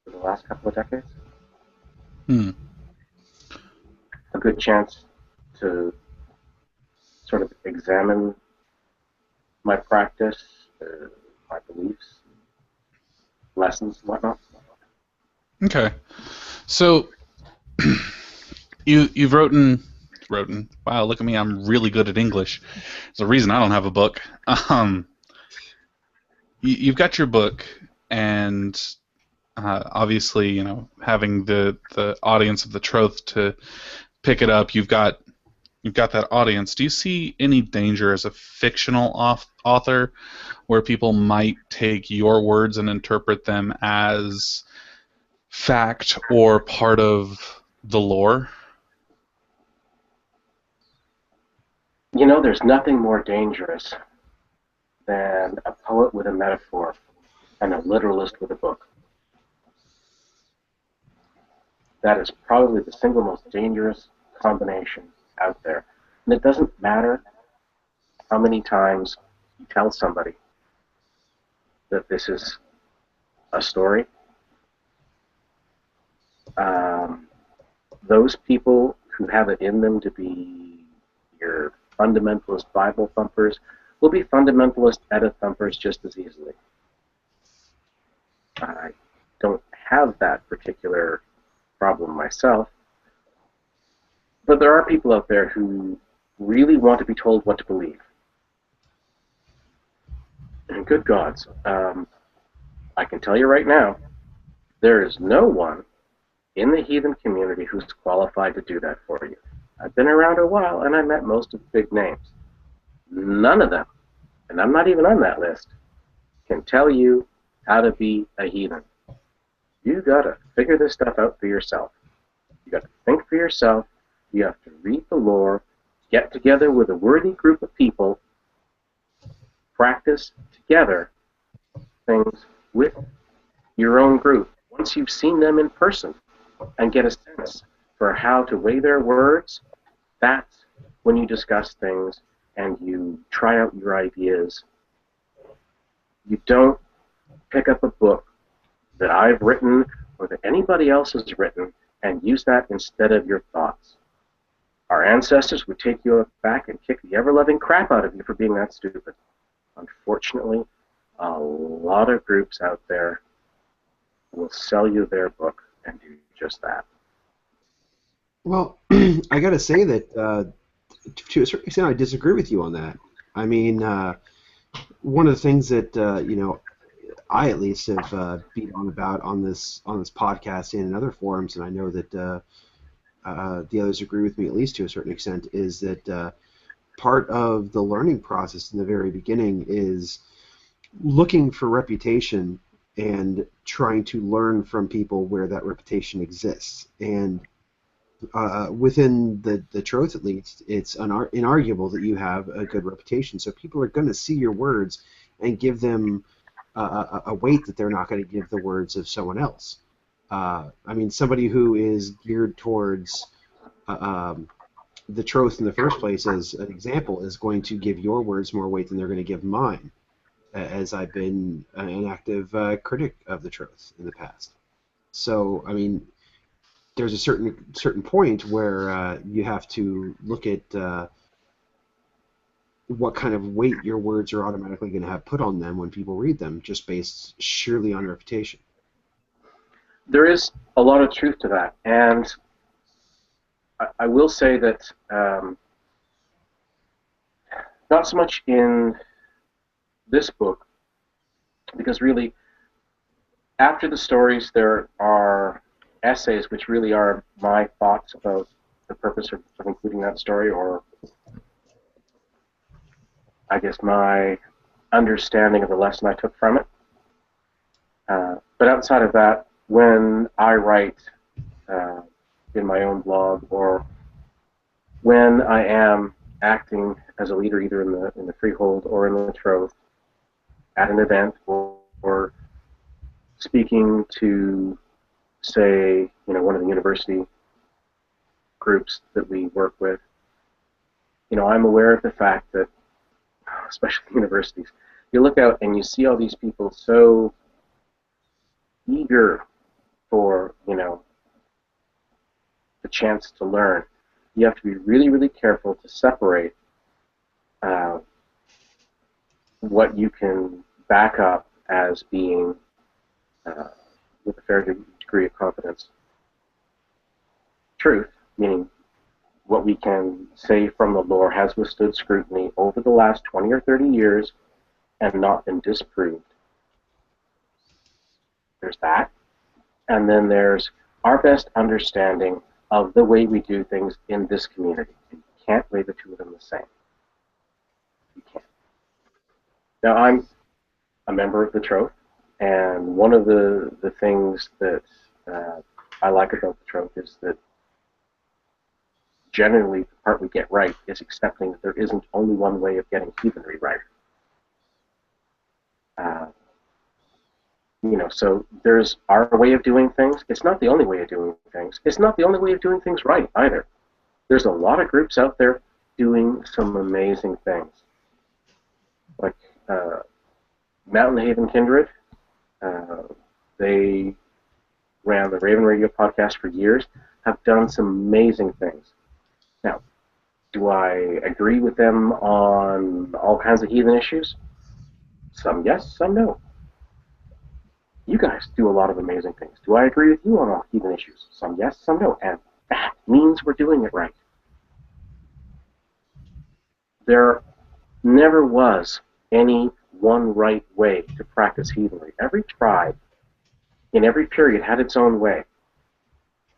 D: for the last couple of decades. A good chance to sort of examine my practice, my beliefs, lessons, and whatnot.
A: Okay. So you've written. Wow, look at me! I'm really good at English. There's a reason I don't have a book. You've got your book, and obviously, you know, having the audience of the Troth to pick it up, you've got that audience. Do you see any danger as a fictional author where people might take your words and interpret them as fact or part of the lore?
D: You know, there's nothing more dangerous than a poet with a metaphor and a literalist with a book. That is probably the single most dangerous combination out there. And it doesn't matter how many times you tell somebody that this is a story. Those people who have it in them to be your fundamentalist Bible thumpers will be fundamentalist edit thumpers just as easily. I don't have that particular problem myself, but there are people out there who really want to be told what to believe. And good gods, I can tell you right now, there is no one in the heathen community who's qualified to do that for you. I've been around a while, and I met most of the big names. None of them, and I'm not even on that list, can tell you how to be a heathen. You got to figure this stuff out for yourself. You got to think for yourself. You have to read the lore, get together with a worthy group of people, practice together things with your own group. Once you've seen them in person and get a sense for how to weigh their words, that's when you discuss things and you try out your ideas. You don't pick up a book that I've written or that anybody else has written and use that instead of your thoughts. Our ancestors would take you back and kick the ever-loving crap out of you for being that stupid. Unfortunately, a lot of groups out there will sell you their book and do just that.
C: Well, I got to say that to a certain extent, I disagree with you on that. I mean, one of the things that I at least have beat on about on this podcast and in other forums, and I know that the others agree with me at least to a certain extent, is that part of the learning process in the very beginning is looking for reputation and trying to learn from people where that reputation exists. And within the Troth, at least, it's inarguable that you have a good reputation. So people are going to see your words and give them a weight that they're not going to give the words of someone else. I mean, somebody who is geared towards the Troth in the first place, as an example, is going to give your words more weight than they're going to give mine, as I've been an active critic of the Troth in the past. So, I mean, there's a certain point where you have to look at what kind of weight your words are automatically going to have put on them when people read them, just based surely on reputation.
D: There is a lot of truth to that, and I will say that not so much in this book, because really, after the stories, there are essays which really are my thoughts about the purpose of including that story, or I guess my understanding of the lesson I took from it. But outside of that, when I write in my own blog, or when I am acting as a leader either in the Freehold or in the Troth at an event, or speaking to, say, one of the university groups that we work with, I'm aware of the fact that, especially universities, you look out and you see all these people so eager for, the chance to learn. You have to be really, really careful to separate what you can back up as being with a fair degree of confidence truth, meaning what we can say from the lore has withstood scrutiny over the last 20 or 30 years and not been disproved. There's that. And then there's our best understanding of the way we do things in this community. And you can't lay the two of them the same. You can't. Now, I'm a member of the Troth, and one of the things that I like about the Troth is that generally the part we get right is accepting that there isn't only one way of getting heathenry right. So there's our way of doing things. It's not the only way of doing things. It's not the only way of doing things right either. There's a lot of groups out there doing some amazing things. Like Mountain Haven Kindred, they ran the Raven Radio podcast for years, have done some amazing things. Now, do I agree with them on all kinds of heathen issues? Some yes, some no. You guys do a lot of amazing things. Do I agree with you on all heathen issues? Some yes, some no. And that means we're doing it right. There never was any one right way to practice heathenry. Every tribe in every period had its own way,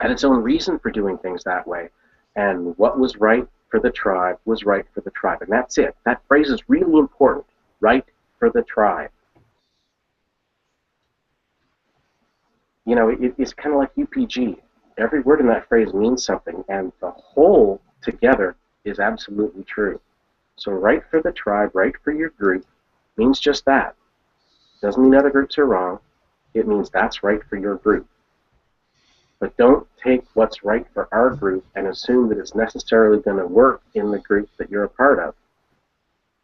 D: had its own reason for doing things that way. And what was right for the tribe was right for the tribe. And that's it. That phrase is really important. Right for the tribe. You know, it's kind of like UPG. Every word in that phrase means something, and the whole together is absolutely true. So right for the tribe, right for your group, means just that. Doesn't mean other groups are wrong. It means that's right for your group. But don't take what's right for our group and assume that it's necessarily going to work in the group that you're a part of.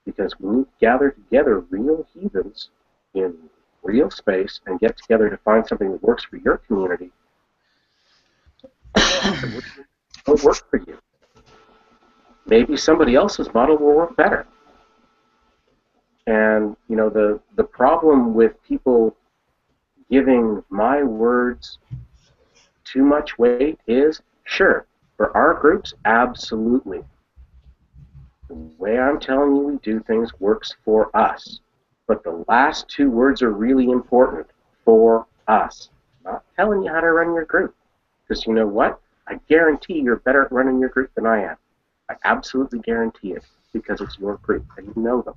D: Because when you gather together real heathens in real space and get together to find something that works for your community, it won't work for you. Maybe somebody else's model will work better. And, you know, the problem with people giving my words too much weight is, sure, for our groups, absolutely. The way I'm telling you we do things works for us. But the last two words are really important, for us. I'm not telling you how to run your group. Because you know what? I guarantee you're better at running your group than I am. I absolutely guarantee it, because it's your group and you know them.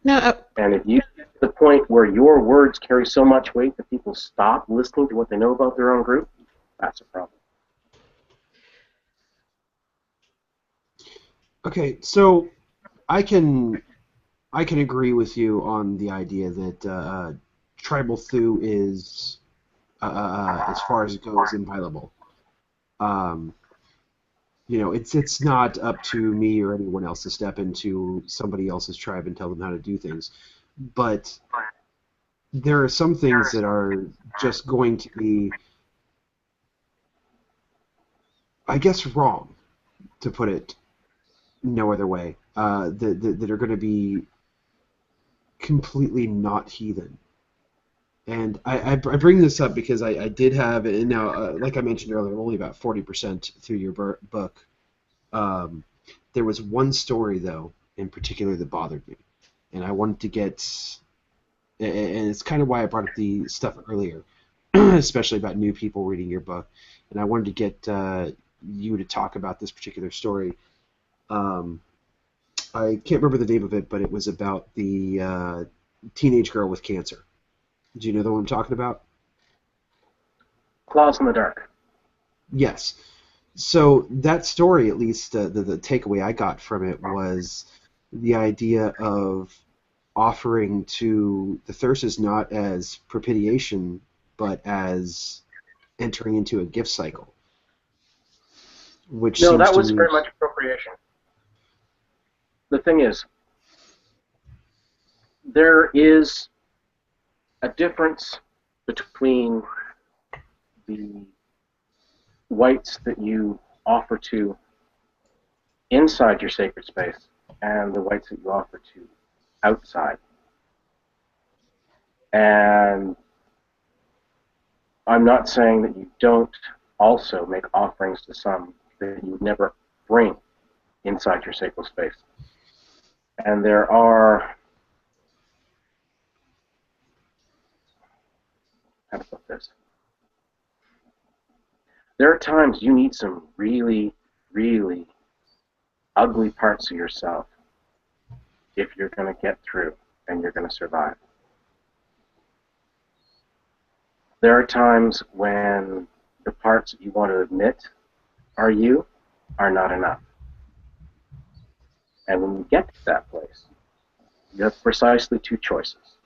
B: Now,
D: And if you get to the point where your words carry so much weight that people stop listening to what they know about their own group, that's a problem.
C: Okay, so I can agree with you on the idea that tribal Thu is, as far as it goes, inviolable. You know, it's not up to me or anyone else to step into somebody else's tribe and tell them how to do things. But there are some things that are just going to be, I guess, wrong, to put it no other way, that are going to be completely not heathen. And I bring this up because I did have, and now, like I mentioned earlier, I'm only about 40% through your book. There was one story, though, in particular that bothered me. And I wanted to get, and it's kind of why I brought up the stuff earlier, especially about new people reading your book. And I wanted to get you to talk about this particular story. I can't remember the name of it, but it was about the teenage girl with cancer. Do you know what I'm talking about?
D: Claws in the dark.
C: Yes. So that story, at least the takeaway I got from it was the idea of offering to the Thyrses not as propitiation, but as entering into a gift cycle. Which
D: No,
C: seems
D: that
C: to
D: was
C: me...
D: very much appropriation. The thing is, there is a difference between the whites that you offer to inside your sacred space and the whites that you offer to outside. And I'm not saying that you don't also make offerings to some that you would never bring inside your sacred space. And there are, how to put this? There are times you need some really, really ugly parts of yourself if you're going to get through and you're going to survive. There are times when the parts that you want to admit are you are not enough. And when you get to that place, you have precisely two choices.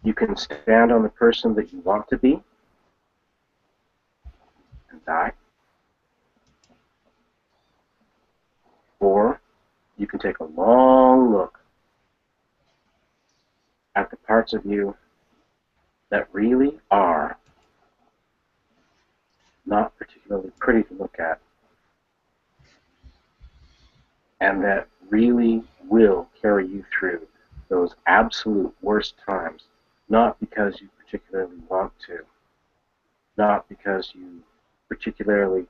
D: You can stand on the person that you want to be and die, Or you can take a long look at the parts of you that really are not particularly pretty to look at, and that really will carry you through those absolute worst times, not because you particularly want to, not because you particularly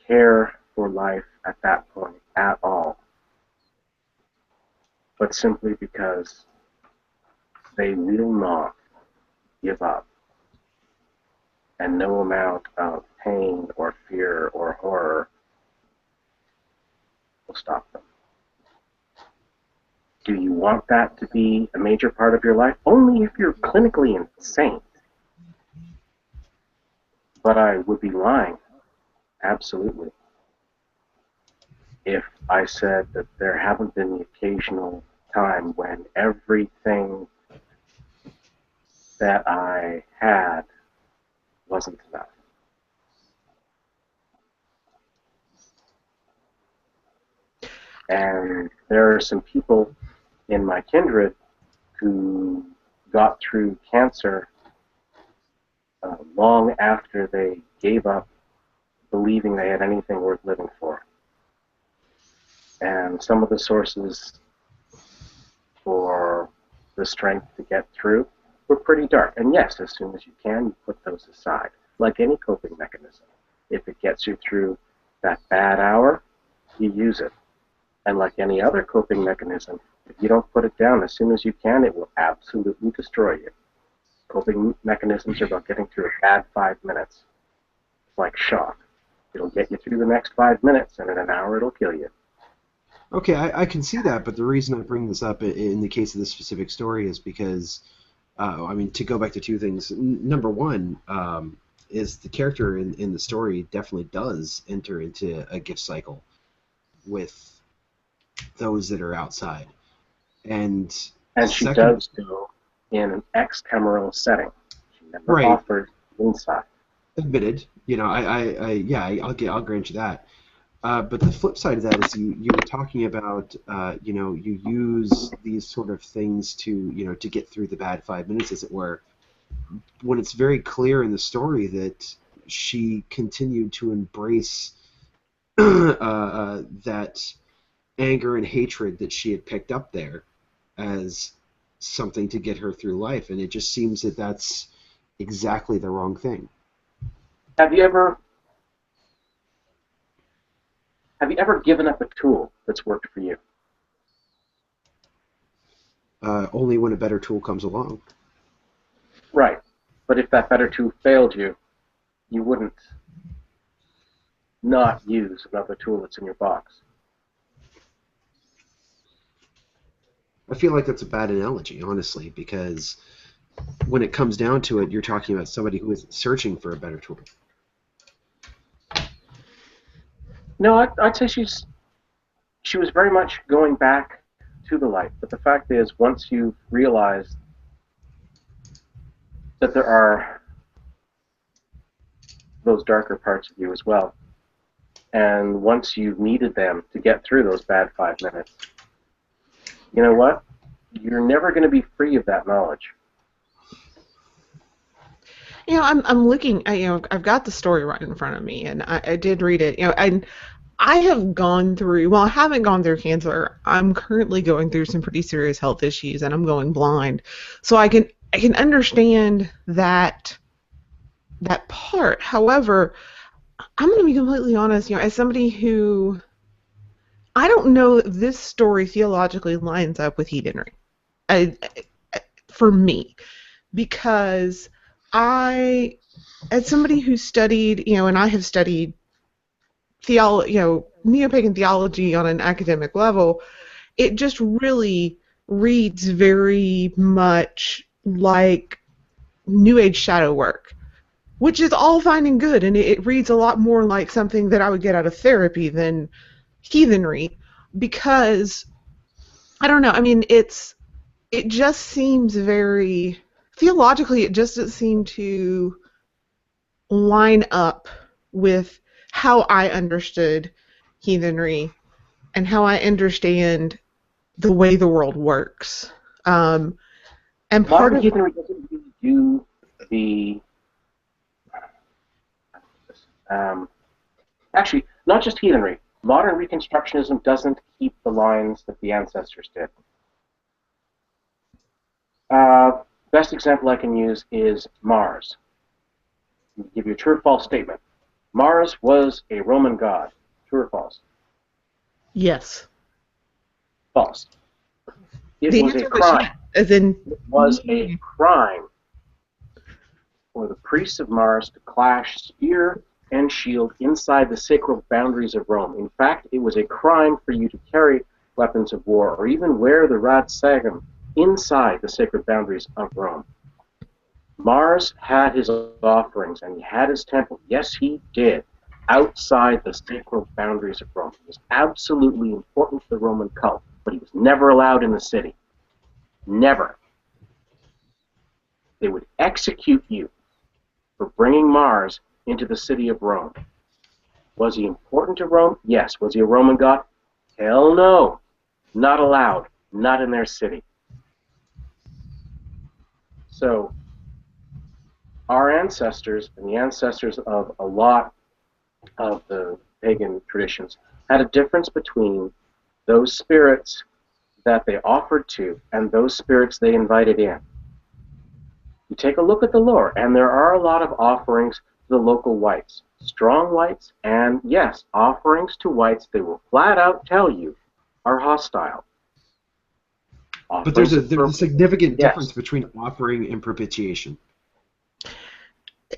D: care for life at that point at all, but simply because they will not give up, and no amount of pain or fear or horror will stop them. Do you want that to be a major part of your life? Only if you're clinically insane. But I would be lying, absolutely, if I said that there haven't been the occasional time when everything that I had wasn't enough. And there are some people in my kindred who got through cancer long after they gave up believing they had anything worth living for. And some of the sources for the strength to get through were pretty dark. And yes, as soon as you can, you put those aside, like any coping mechanism. If it gets you through that bad hour, you use it. And like any other coping mechanism, if you don't put it down as soon as you can, it will absolutely destroy you. Coping mechanisms are about getting through a bad 5 minutes. It's like shock. It'll get you through the next 5 minutes, and in an hour it'll kill you.
C: Okay, I can see that, but the reason I bring this up in the case of this specific story is because, to go back to two things. Number one is the character in the story definitely does enter into a gift cycle with those that are outside. And
D: she does so in an extramural setting. She never offered inside.
C: Admitted. I'll grant you that. But the flip side of that is you were talking about, you use these sort of things to get through the bad 5 minutes, as it were, when it's very clear in the story that she continued to embrace that anger and hatred that she had picked up there as something to get her through life, and it just seems that that's exactly the wrong thing.
D: Have you ever given up a tool that's worked for you?
C: Only when a better tool comes along.
D: Right. But if that better tool failed you, you wouldn't not use another tool that's in your box.
C: I feel like that's a bad analogy, honestly, because when it comes down to it, you're talking about somebody who is searching for a better tool.
D: No, I'd say she was very much going back to the light. But the fact is, once you've realized that there are those darker parts of you as well, and once you've needed them to get through those bad 5 minutes, you know what? You're never going to be free of that knowledge.
B: I'm looking. I've got the story right in front of me, and I did read it. And I have gone through. Well, I haven't gone through cancer. I'm currently going through some pretty serious health issues, and I'm going blind. So I can understand that part. However, I'm going to be completely honest. As somebody who, I don't know if this story theologically lines up with heathenry, for me, because as somebody who studied, and I have studied neo-pagan theology on an academic level, it just really reads very much like New Age shadow work, which is all fine and good, and it reads a lot more like something that I would get out of therapy than heathenry, because I don't know. It just seems very theologically. It just doesn't seem to line up with how I understood heathenry and how I understand the way the world works. And part
D: Modern
B: of it,
D: heathenry doesn't really do the actually, not just heathenry. Modern Reconstructionism doesn't keep the lines that the ancestors did. Best example I can use is Mars. I'll give you a true or false statement. Mars was a Roman god. True or false?
B: yes.
D: False. It
B: The
D: was a
B: answer was
D: crime.
B: yes, as in,
D: It was a crime for the priests of Mars to clash spear and shield inside the sacred boundaries of Rome. In fact, it was a crime for you to carry weapons of war or even wear the Rad Sagum inside the sacred boundaries of Rome. Mars had his offerings and he had his temple. Yes, he did. Outside the sacred boundaries of Rome. He was absolutely important to the Roman cult, but he was never allowed in the city. Never. They would execute you for bringing Mars into the city of Rome. Was he important to Rome? Yes. Was he a Roman god? Hell no. Not allowed. Not in their city. So, our ancestors and the ancestors of a lot of the pagan traditions had a difference between those spirits that they offered to and those spirits they invited in. You take a look at the lore, and there are a lot of offerings to the local whites. Strong whites, and yes, offerings to whites they will flat out tell you are hostile.
C: But there's a significant
D: Yes.
C: difference between offering and propitiation.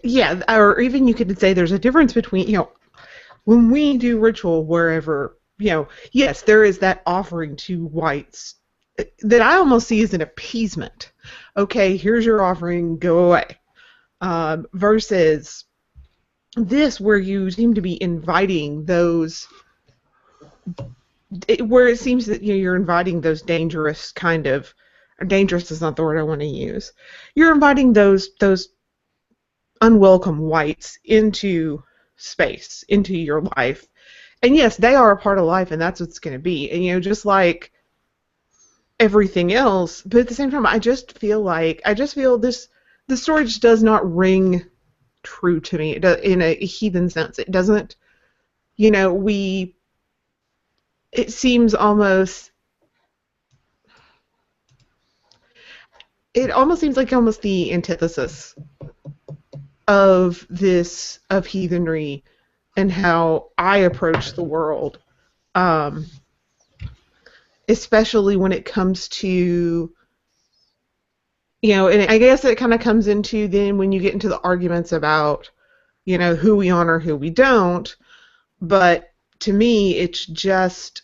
B: yeah, or even you could say there's a difference between, when we do ritual wherever, yes, there is that offering to whites that I almost see as an appeasement. Okay, here's your offering, go away. Versus this, where you seem to be inviting those, where it seems that you're inviting those dangerous kind of, dangerous is not the word I want to use. You're inviting those unwelcome whites into space, into your life. And yes, they are a part of life, and that's what it's going to be. And just like everything else, but at the same time, I just feel this, the story just does not ring true to me. In a heathen sense, it doesn't. It seems almost. It almost seems like the antithesis of heathenry and how I approach the world, especially when it comes to, and I guess it kind of comes into then when you get into the arguments about, who we honor, who we don't. But to me, it's just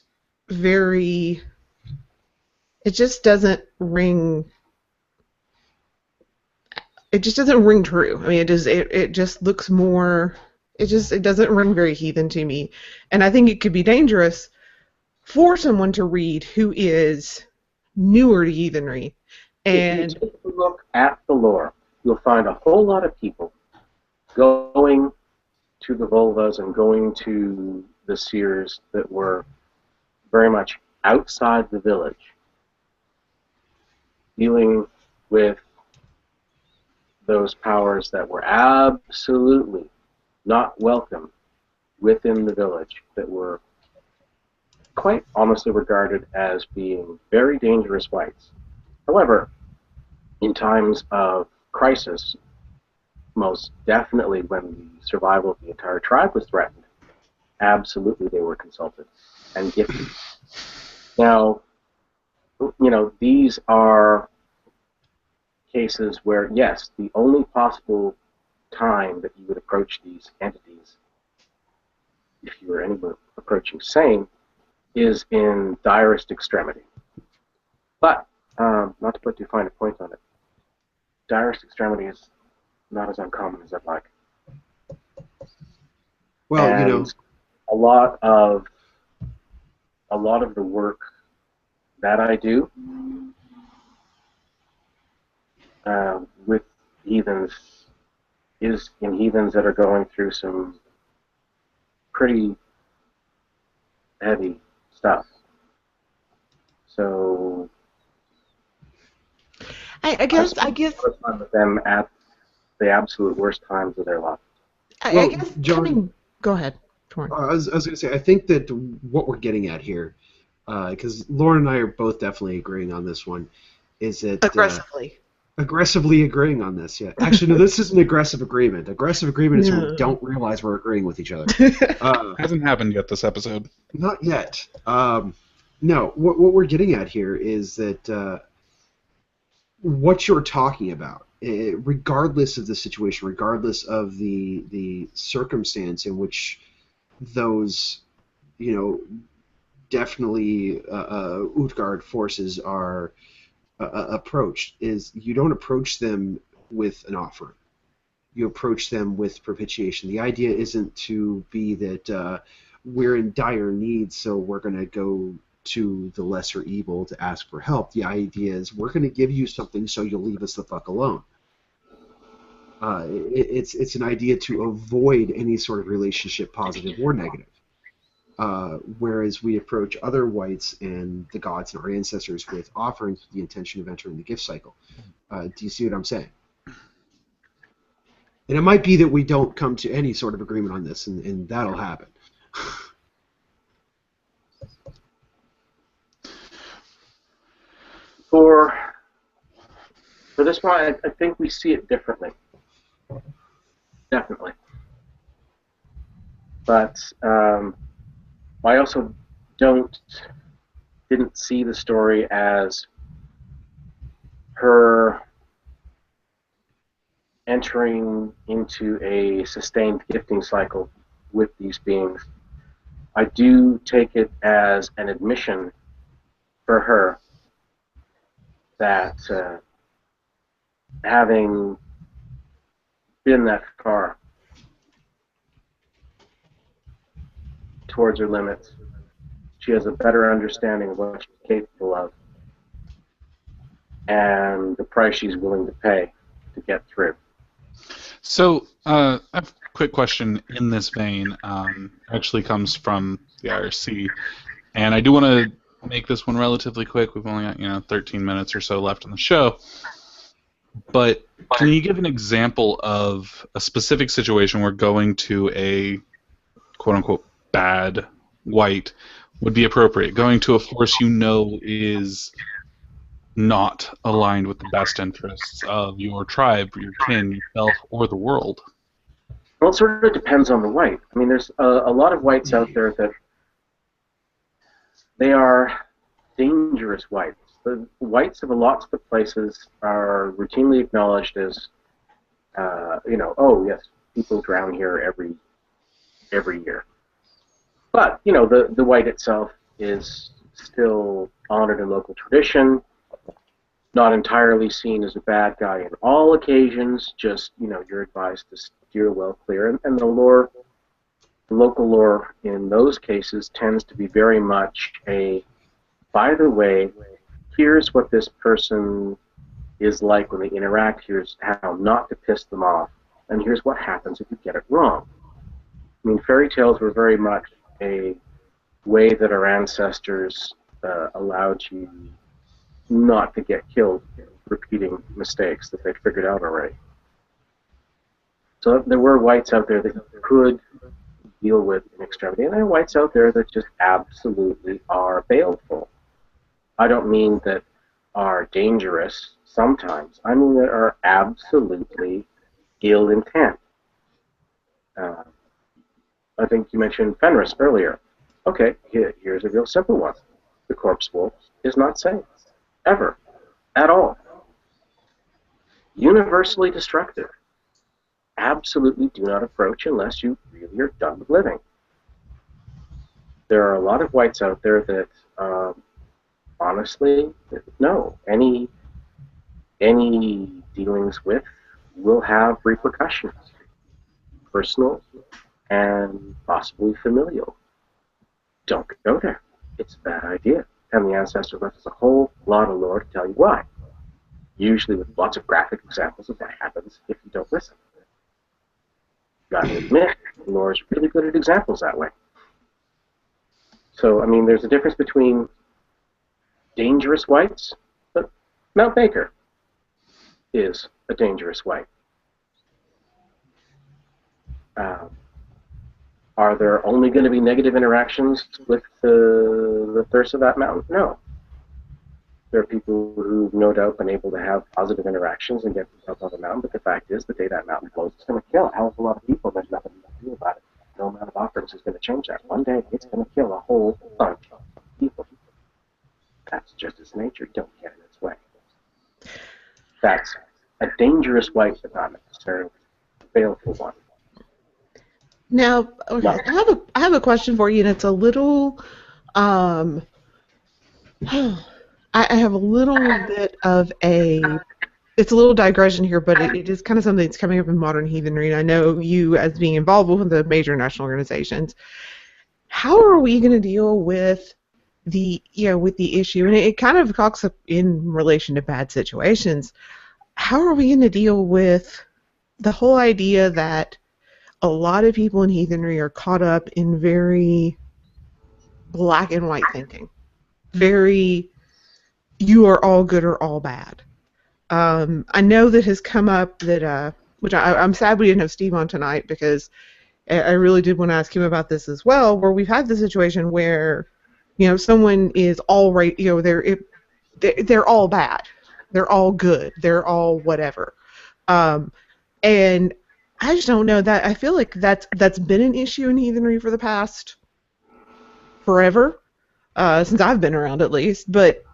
B: very, it just doesn't ring. It just doesn't ring true. I mean, it just looks more. It doesn't ring very heathen to me, and I think it could be dangerous for someone to read who is newer to heathenry. And
D: if you take a look at the lore, you'll find a whole lot of people going to the vulvas and going to the seers that were very much outside the village, dealing with those powers that were absolutely not welcome within the village, that were quite honestly regarded as being very dangerous whites. However, in times of crisis, most definitely when the survival of the entire tribe was threatened, absolutely they were consulted and gifted. Now, these are cases where, yes, the only possible time that you would approach these entities, if you were anywhere approaching sane, is in direst extremity. But, not to put too fine a point on it, direst extremity is not as uncommon as I'd like.
C: Well,
D: and a lot of the work that I do with heathens is in heathens that are going through some pretty heavy stuff. So
B: I guess
D: spent a lot of time with them at the absolute worst times of their life.
B: I guess
C: John,
B: go ahead, Thorin.
C: I was going to say, I think that what we're getting at here, because Lauren and I are both definitely agreeing on this one, is that aggressively agreeing on this. Yeah, actually, no, this is an aggressive agreement. Aggressive agreement is when we don't realize we're agreeing with each other.
A: Hasn't happened yet this episode.
C: Not yet. No, what we're getting at here is that what you're talking about, regardless of the situation, regardless of the circumstance in which those, definitely Utgard forces are approached, is you don't approach them with an offer. You approach them with propitiation. The idea isn't to be that we're in dire need, so we're going to go to the lesser evil to ask for help. The idea is we're going to give you something so you'll leave us the fuck alone. It's an idea to avoid any sort of relationship, positive or negative. Whereas we approach other whites and the gods and our ancestors with offerings with the intention of entering the gift cycle. Do you see what I'm saying? And it might be that we don't come to any sort of agreement on this, and that'll happen.
D: For this one, I think we see it differently. Definitely. But I also didn't see the story as her entering into a sustained gifting cycle with these beings. I do take it as an admission for her that having been that far towards her limits, she has a better understanding of what she's capable of and the price she's willing to pay to get through.
A: So, I have a quick question in this vein. Actually comes from the IRC, and I do want to make this one relatively quick. We've only got 13 minutes or so left in the show. But can you give an example of a specific situation where going to a quote-unquote bad white would be appropriate? Going to a force is not aligned with the best interests of your tribe, your kin, yourself, or the world?
D: Well, it sort of depends on the white. I mean, there's a lot of whites out there that they are dangerous whites. The whites of lots of the places are routinely acknowledged as, oh yes, people drown here every year. But the white itself is still honored in local tradition, not entirely seen as a bad guy in all occasions. Just you're advised to steer well clear, and the local lore in those cases tends to be very much a, by the way, here's what this person is like when they interact, here's how not to piss them off, and here's what happens if you get it wrong. I mean, fairy tales were very much a way that our ancestors allowed you not to get killed repeating mistakes that they'd figured out already. So there were whites out there that could deal with an extremity, and there are whites out there that just absolutely are baleful. I don't mean that are dangerous sometimes. I mean that are absolutely ill intent. I think you mentioned Fenris earlier. Okay, here's a real simple one. The corpse wolf is not safe. Ever. At all. Universally destructive. Absolutely do not approach unless you really are done with living. There are a lot of whites out there that, honestly, no. Any dealings with will have repercussions. Personal and possibly familial. Don't go there. It's a bad idea. And the ancestor left us a whole lot of lore to tell you why. Usually with lots of graphic examples of what happens if you don't listen. Gotta admit, lore is really good at examples that way. So, I mean, there's a difference between dangerous whites, but Mount Baker is a dangerous white. Are there only going to be negative interactions with the thirst of that mountain? No. There are people who've no doubt been able to have positive interactions and get themselves on the mountain, but the fact is, the day that mountain blows, it's going to kill a hell of a lot of people. There's nothing to do about it. No amount of offerings is going to change that. One day, it's going to kill a whole bunch of people. That's just its nature. You don't get in its way. That's a dangerous white, but not necessarily a baleful one.
B: Now, okay, I have a question for you, and it's a little, I have a little bit of it's a little digression here, but it is kind of something that's coming up in modern heathenry, and I know you, as being involved with the major national organizations, how are we going to deal with the issue, and it kind of talks up in relation to bad situations, how are we going to deal with the whole idea that a lot of people in heathenry are caught up in very black and white thinking. Very, you are all good or all bad. I know that has come up that, which I'm sad we didn't have Steve on tonight, because I really did want to ask him about this as well, where we've had the situation where, someone is all right, they're all bad. They're all good. They're all whatever. And I just don't know that. I feel like that's been an issue in heathenry for the past forever, since I've been around at least. But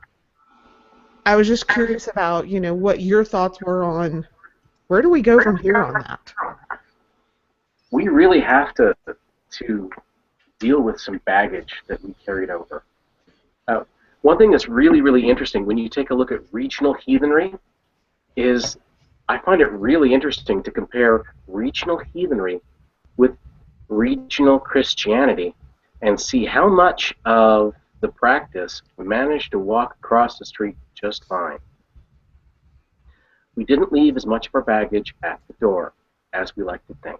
B: I was just curious about, what your thoughts were on where do we go from here on that.
D: We really have to deal with some baggage that we carried over. One thing that's really, really interesting when you take a look at regional heathenry is I find it really interesting to compare regional heathenry with regional Christianity and see how much of the practice managed to walk across the street just fine. We didn't leave as much of our baggage at the door as we like to think.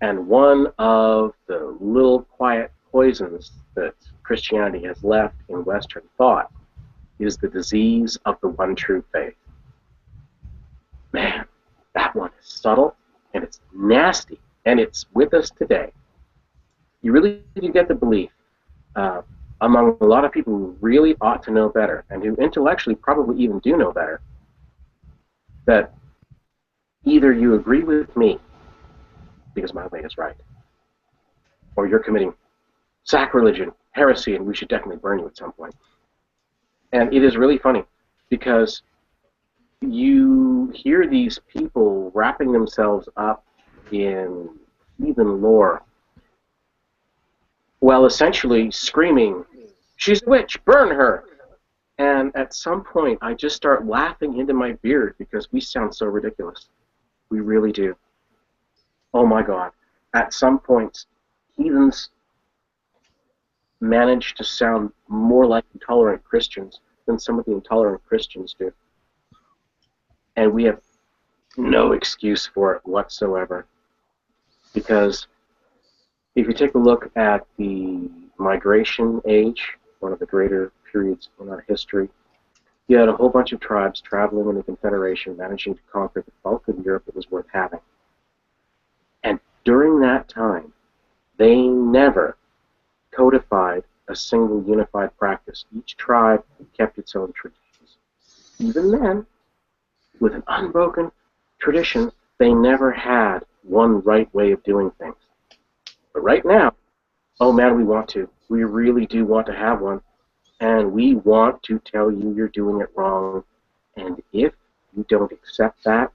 D: And one of the little quiet poisons that Christianity has left in Western thought is the disease of the one true faith. Man, that one is subtle, and it's nasty, and it's with us today. You really do get the belief, among a lot of people who really ought to know better, and who intellectually probably even do know better, that either you agree with me, because my way is right, or you're committing sacrilege, heresy, and we should definitely burn you at some point. And it is really funny, because you hear these people wrapping themselves up in heathen lore while essentially screaming, "She's a witch, burn her!" And at some point, I just start laughing into my beard because we sound so ridiculous. We really do. Oh my God. At some points, heathens manage to sound more like intolerant Christians than some of the intolerant Christians do. And we have no excuse for it whatsoever. Because if you take a look at the migration age, one of the greater periods in our history, you had a whole bunch of tribes traveling in the Confederation, managing to conquer the bulk of Europe that was worth having. And during that time, they never codified a single unified practice. Each tribe kept its own traditions. Even then, with an unbroken tradition, they never had one right way of doing things. But right now, oh man, we want to. We really do want to have one. And we want to tell you you're doing it wrong. And if you don't accept that,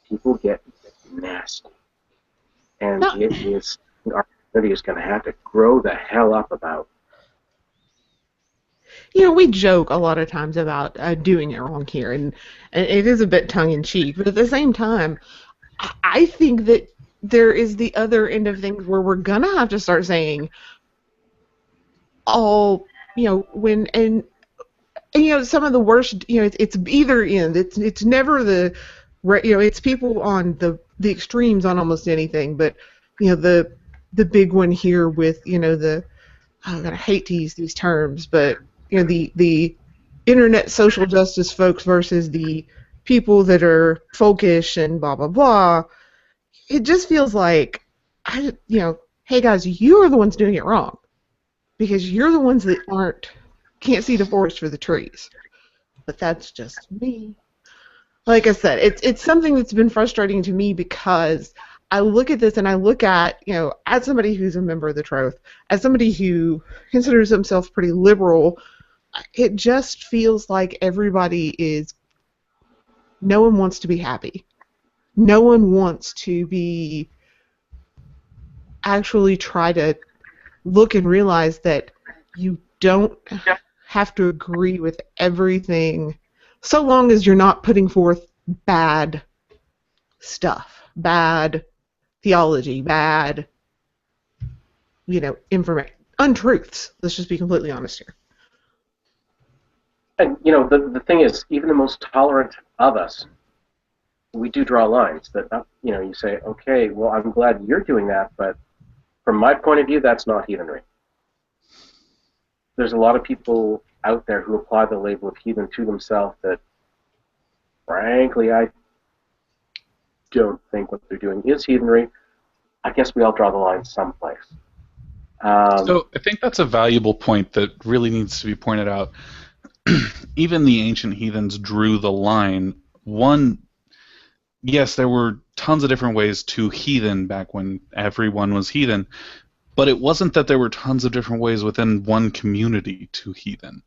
D: people get nasty. And it is, our community is going to have to grow the hell up about.
B: We joke a lot of times about doing it wrong here, and it is a bit tongue-in-cheek, but at the same time, I think that there is the other end of things where we're going to have to start saying, when, and some of the worst, it's either end. It's never the, it's people on the extremes on almost anything, but, the big one here with, the I'm gonna hate to use these terms, but the internet social justice folks versus the people that are folkish and blah blah blah. It just feels like hey guys, you are the ones doing it wrong because you're the ones that can't see the forest for the trees. But that's just me. Like I said, it's something that's been frustrating to me because I look at this and I look at, as somebody who's a member of the Troth, as somebody who considers himself pretty liberal, it just feels like no one wants to be happy. No one wants to be actually try to look and realize that you don't have to agree with everything so long as you're not putting forth bad stuff, bad theology, bad, information, untruths. Let's just be completely honest here.
D: And, the thing is, even the most tolerant of us, we do draw lines that, you say, okay, well, I'm glad you're doing that, but from my point of view, that's not heathenry. There's a lot of people out there who apply the label of heathen to themselves that, frankly, I don't think what they're doing is heathenry. I guess we all draw the line someplace.
A: So I think that's a valuable point that really needs to be pointed out. Even the ancient heathens drew the line. Yes, there were tons of different ways to heathen back when everyone was heathen, but it wasn't that there were tons of different ways within one community to heathen.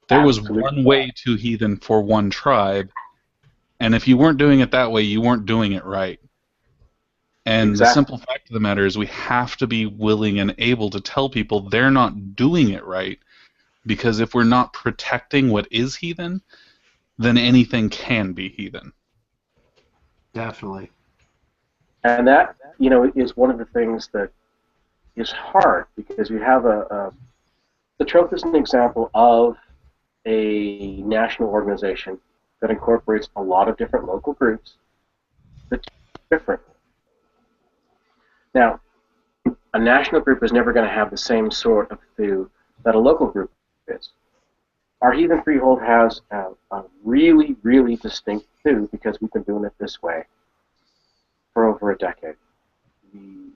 A: There was one way to heathen for one tribe, and if you weren't doing it that way, you weren't doing it right. And the simple fact of the matter is we have to be willing and able to tell people they're not doing it right, because if we're not protecting what is heathen, then anything can be heathen.
C: Definitely.
D: And that, is one of the things that is hard, because we have the Troth is an example of a national organization that incorporates a lot of different local groups that are different. Now, a national group is never going to have the same sort of view that a local group is. Our Heathen Freehold has a really, really distinct view because we've been doing it this way for over a decade. We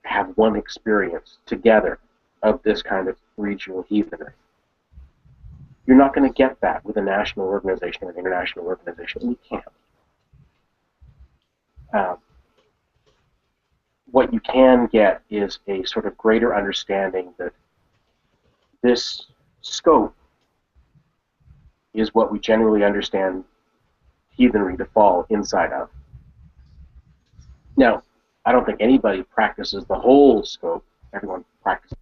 D: have one experience together of this kind of regional heathenry. You're not going to get that with a national organization or an international organization. You can't. What you can get is a sort of greater understanding that this scope is what we generally understand heathenry to fall inside of. Now, I don't think anybody practices the whole scope. Everyone practices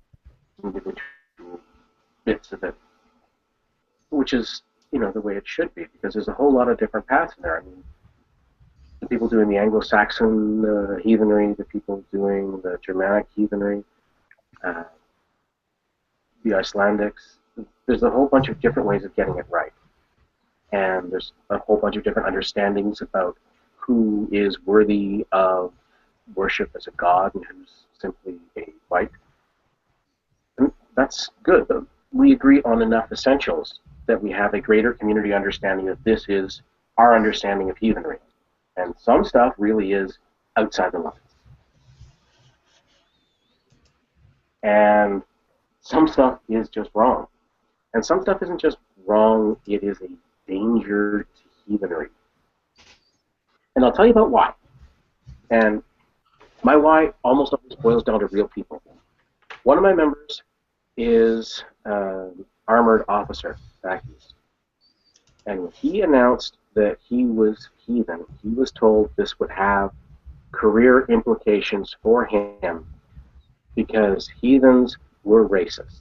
D: individual bits of it, which is, the way it should be, because there's a whole lot of different paths in there. I mean, the people doing the Anglo-Saxon heathenry, the people doing the Germanic heathenry, the Icelandics. There's a whole bunch of different ways of getting it right. And there's a whole bunch of different understandings about who is worthy of worship as a god and who's simply a wight. And that's good. But we agree on enough essentials that we have a greater community understanding that this is our understanding of heathenry. And some stuff really is outside the lines. And some stuff is just wrong. And some stuff isn't just wrong, it is a danger to heathenry. And I'll tell you about why. And my why almost always boils down to real people. One of my members is an armored officer back east. And when he announced that he was heathen, he was told this would have career implications for him because heathens were racist.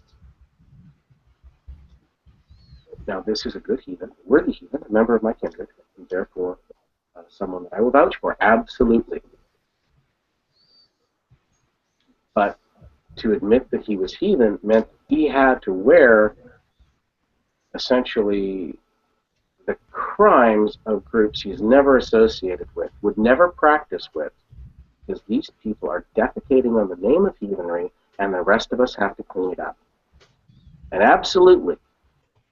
D: Now, this is a good heathen, a worthy heathen, a member of my kindred, and therefore someone that I will vouch for, absolutely. But to admit that he was heathen meant he had to wear, essentially, the crimes of groups he's never associated with, would never practice with, because these people are defecating on the name of heathenry, and the rest of us have to clean it up. And absolutely,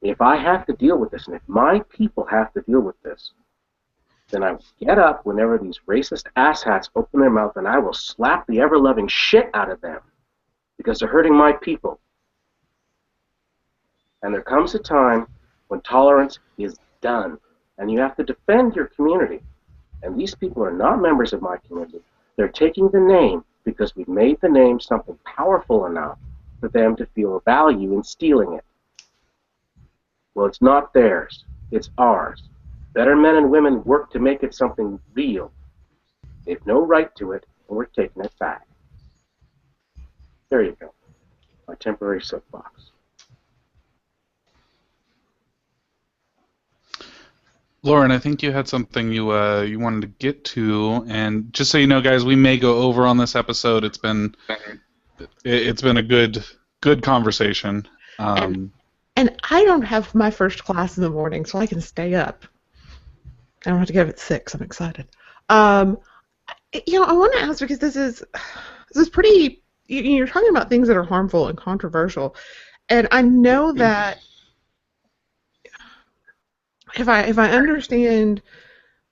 D: if I have to deal with this, and if my people have to deal with this, then I will get up whenever these racist asshats open their mouth, and I will slap the ever-loving shit out of them because they're hurting my people. And there comes a time when tolerance is done, and you have to defend your community. And these people are not members of my community. They're taking the name because we've made the name something powerful enough for them to feel a value in stealing it. Well, it's not theirs. It's ours. Better men and women work to make it something real. They've no right to it, and we're taking it back. There you go. My temporary soapbox.
A: Lauren, I think you had something you wanted to get to, and just so you know, guys, we may go over on this episode. It's been a good conversation.
B: And I don't have my first class in the morning, so I can stay up. I don't have to get up at 6. I'm excited. I want to ask, because this is pretty. You're talking about things that are harmful and controversial, and I know that if I understand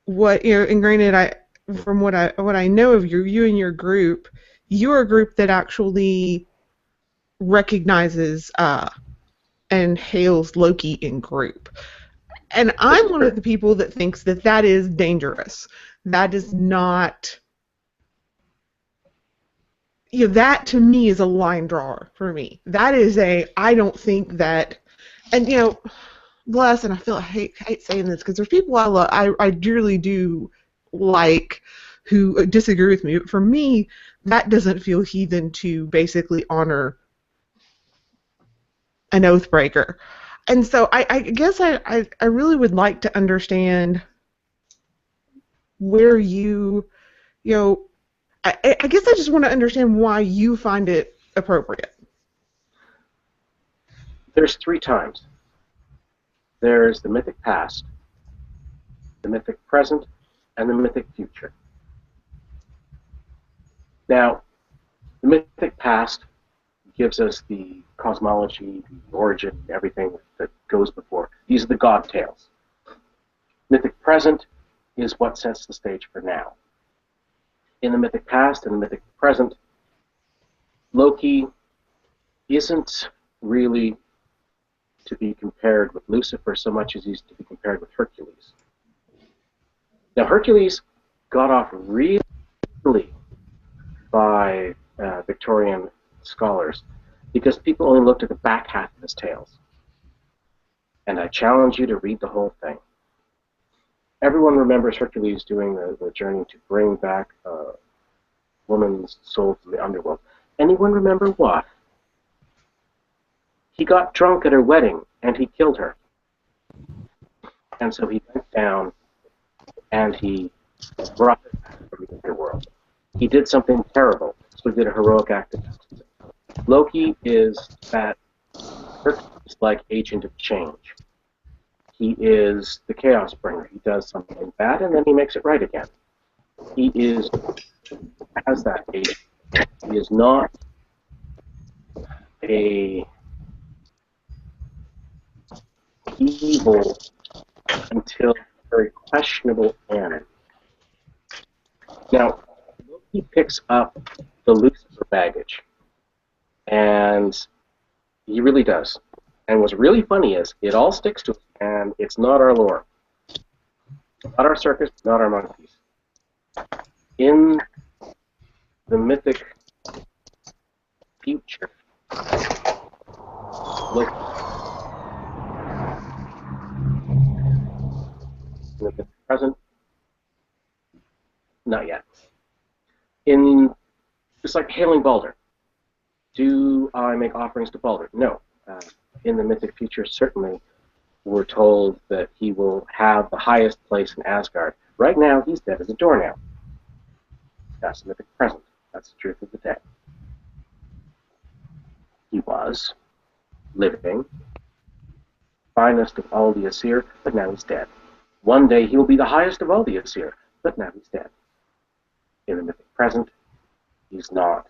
B: what and granted, from what I know of you and your group, you're a group that actually recognizes and hails Loki in group. And I'm one of the people that thinks that is dangerous. That is not, that to me is a line drawer for me. That is I don't think that, and bless, and I hate saying this because there's people I dearly do like who disagree with me. But for me, that doesn't feel heathen to basically honor an oath breaker. And so I guess I really would like to understand where I guess I just want to understand why you find it appropriate.
D: There's 3 times. There's the mythic past, the mythic present, and the mythic future. Now, the mythic past gives us the cosmology, the origin, everything that goes before. These are the god tales. Mythic present is what sets the stage for now. In the mythic past and the mythic present, Loki isn't really to be compared with Lucifer so much as he's to be compared with Hercules. Now, Hercules got off really by Victorian scholars because people only looked at the back half of his tales. And I challenge you to read the whole thing. Everyone remembers Hercules doing the journey to bring back a woman's soul from the underworld. Anyone remember what? He got drunk at her wedding, and he killed her. And so he went down, and he brought her back from the underworld. He did something terrible, so he did a heroic act of justice. Loki is that Hercules-like agent of change. He is the chaos bringer. He does something bad, and then he makes it right again. He has that agent. He is not a evil until a very questionable end. Now, Loki picks up the Lucifer baggage, and he really does. And what's really funny is it all sticks to it, and it's not our lore. Not our circus, not our monkeys. In the mythic future, Loki, in the mythic present, not yet. It's like hailing Balder. Do I make offerings to Balder? No. In the mythic future, certainly, we're told that he will have the highest place in Asgard. Right now, he's dead as a doornail. That's the mythic present. That's the truth of the day. He was living, finest of all the Aesir, but now he's dead. One day he will be the highest of all the Aesir, but now he's dead. In the mythic present, he's not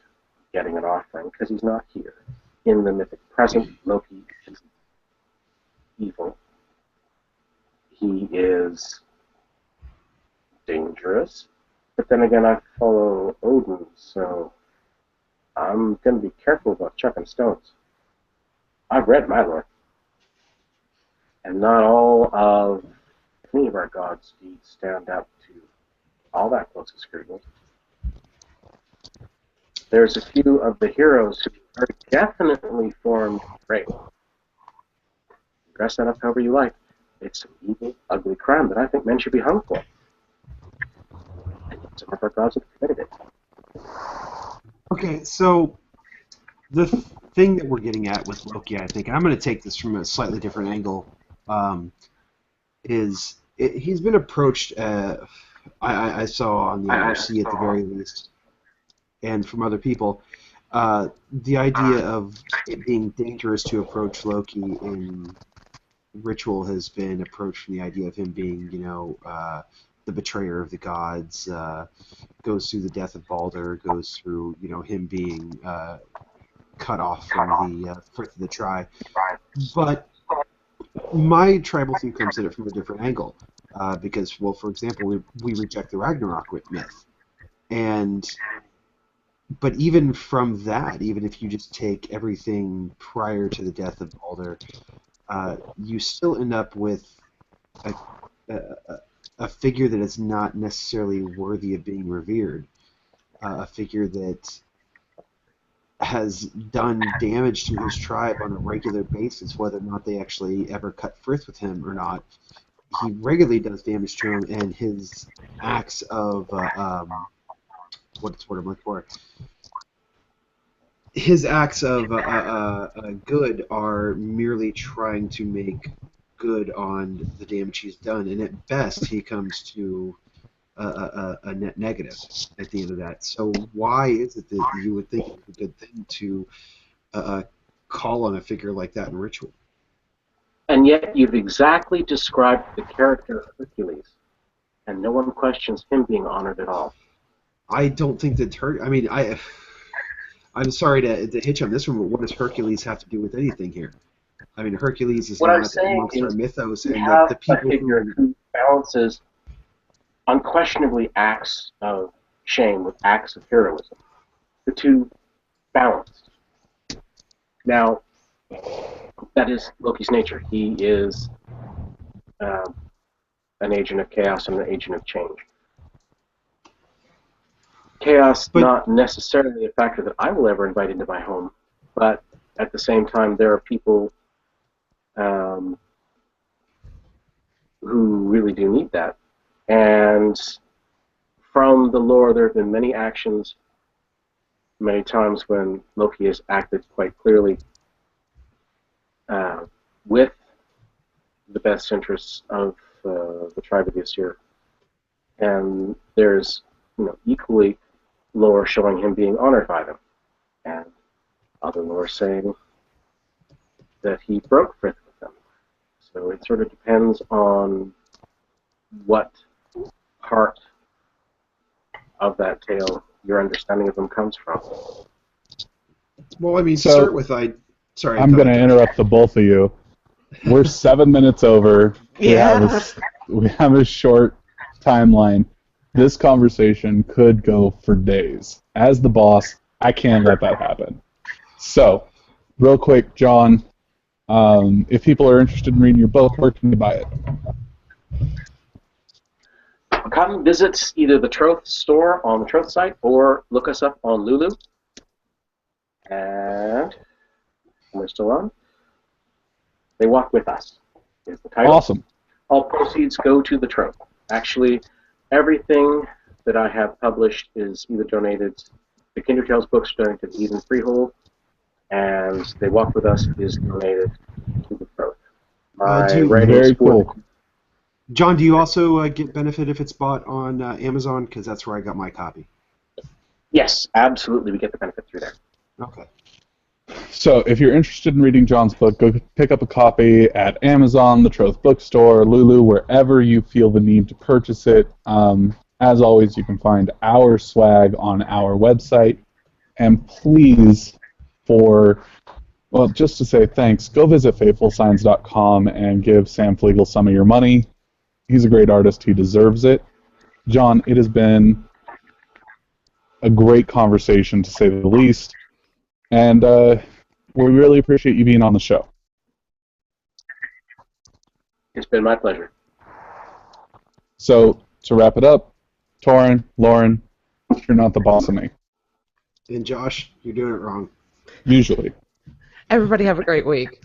D: getting an offering because he's not here. in the mythic present, Loki is evil. He is dangerous. But then again, I follow Odin, so I'm going to be careful about chucking stones. I've read my lore. And not all of any of our gods' deeds stand up to all that close scrutiny. There's a few of the heroes who are definitely formed great. Dress that up however you like. It's an evil, ugly crime that I think men should be hung for. And some of our gods have committed it.
C: Okay, so the thing that we're getting at with Loki, I think, and I'm going to take this from a slightly different angle, he's been approached, I saw on the IRC at the very least, and from other people, the idea of it being dangerous to approach Loki in ritual has been approached from the idea of him being, the betrayer of the gods, goes through the death of Balder, goes through, him being cut off from the Frith of the Tri. But my tribal theme comes at it from a different angle, because, well, for example, we reject the Ragnarok myth. But even from that, even if you just take everything prior to the death of Balder, you still end up with a figure that is not necessarily worthy of being revered, a figure that has done damage to his tribe on a regular basis, whether or not they actually ever cut frith with him or not. He regularly does damage to him, and his acts of what's what I'm looking for? His acts of good are merely trying to make good on the damage he's done, and at best he comes to a net negative at the end of that. So why is it that you would think it's a good thing to call on a figure like that in ritual?
D: And yet you've exactly described the character of Hercules, and no one questions him being honored at all.
C: I don't think that I'm sorry to hitch on this one, but what does Hercules have to do with anything here? I mean, Hercules is not amongst our mythos, and the people
D: who balances unquestionably acts of shame with acts of heroism. The two balanced. Now, that is Loki's nature. He is an agent of chaos and an agent of change. Chaos, not necessarily a factor that I will ever invite into my home, but at the same time, there are people who really do need that. And from the lore, there have been many actions, many times when Loki has acted quite clearly with the best interests of the tribe of the Aesir. And there's equally lore showing him being honored by them, and other lore saying that he broke frith with them. So it sort of depends on what part of that tale your understanding of them comes from.
C: Well, I mean, start with Sorry.
A: I'm going to interrupt the both of you. We're 7 minutes over.
B: Yeah.
A: We have a short timeline. This conversation could go for days. As the boss, I can't let that happen. So, real quick, John, if people are interested in reading your book, where can they buy it?
D: Come visit either the Troth store on the Troth site or look us up on Lulu. And we're still on. They Walk With Us is the title.
A: Awesome.
D: All proceeds go to the Troth. Actually, everything that I have published is either donated, the Kindred Tales books are donated to the Heathen Freehold, and They Walk With Us is donated to the Troth.
A: Very cool.
C: John, do you also get benefit if it's bought on Amazon? Because that's where I got my copy.
D: Yes, absolutely. We get the benefit through there.
C: Okay.
A: So if you're interested in reading John's book, go pick up a copy at Amazon, the Troth Bookstore, Lulu, wherever you feel the need to purchase it. As always, you can find our swag on our website. And please, for Well, just to say thanks, go visit FatefulSigns.com and give Sam Flegal some of your money. He's a great artist. He deserves it. John, it has been a great conversation, to say the least, and we really appreciate you being on the show.
D: It's been my pleasure.
A: So, to wrap it up, Thorin, Lauren, you're not the boss of me.
C: And Josh, you're doing it wrong.
A: Usually.
B: Everybody have a great week.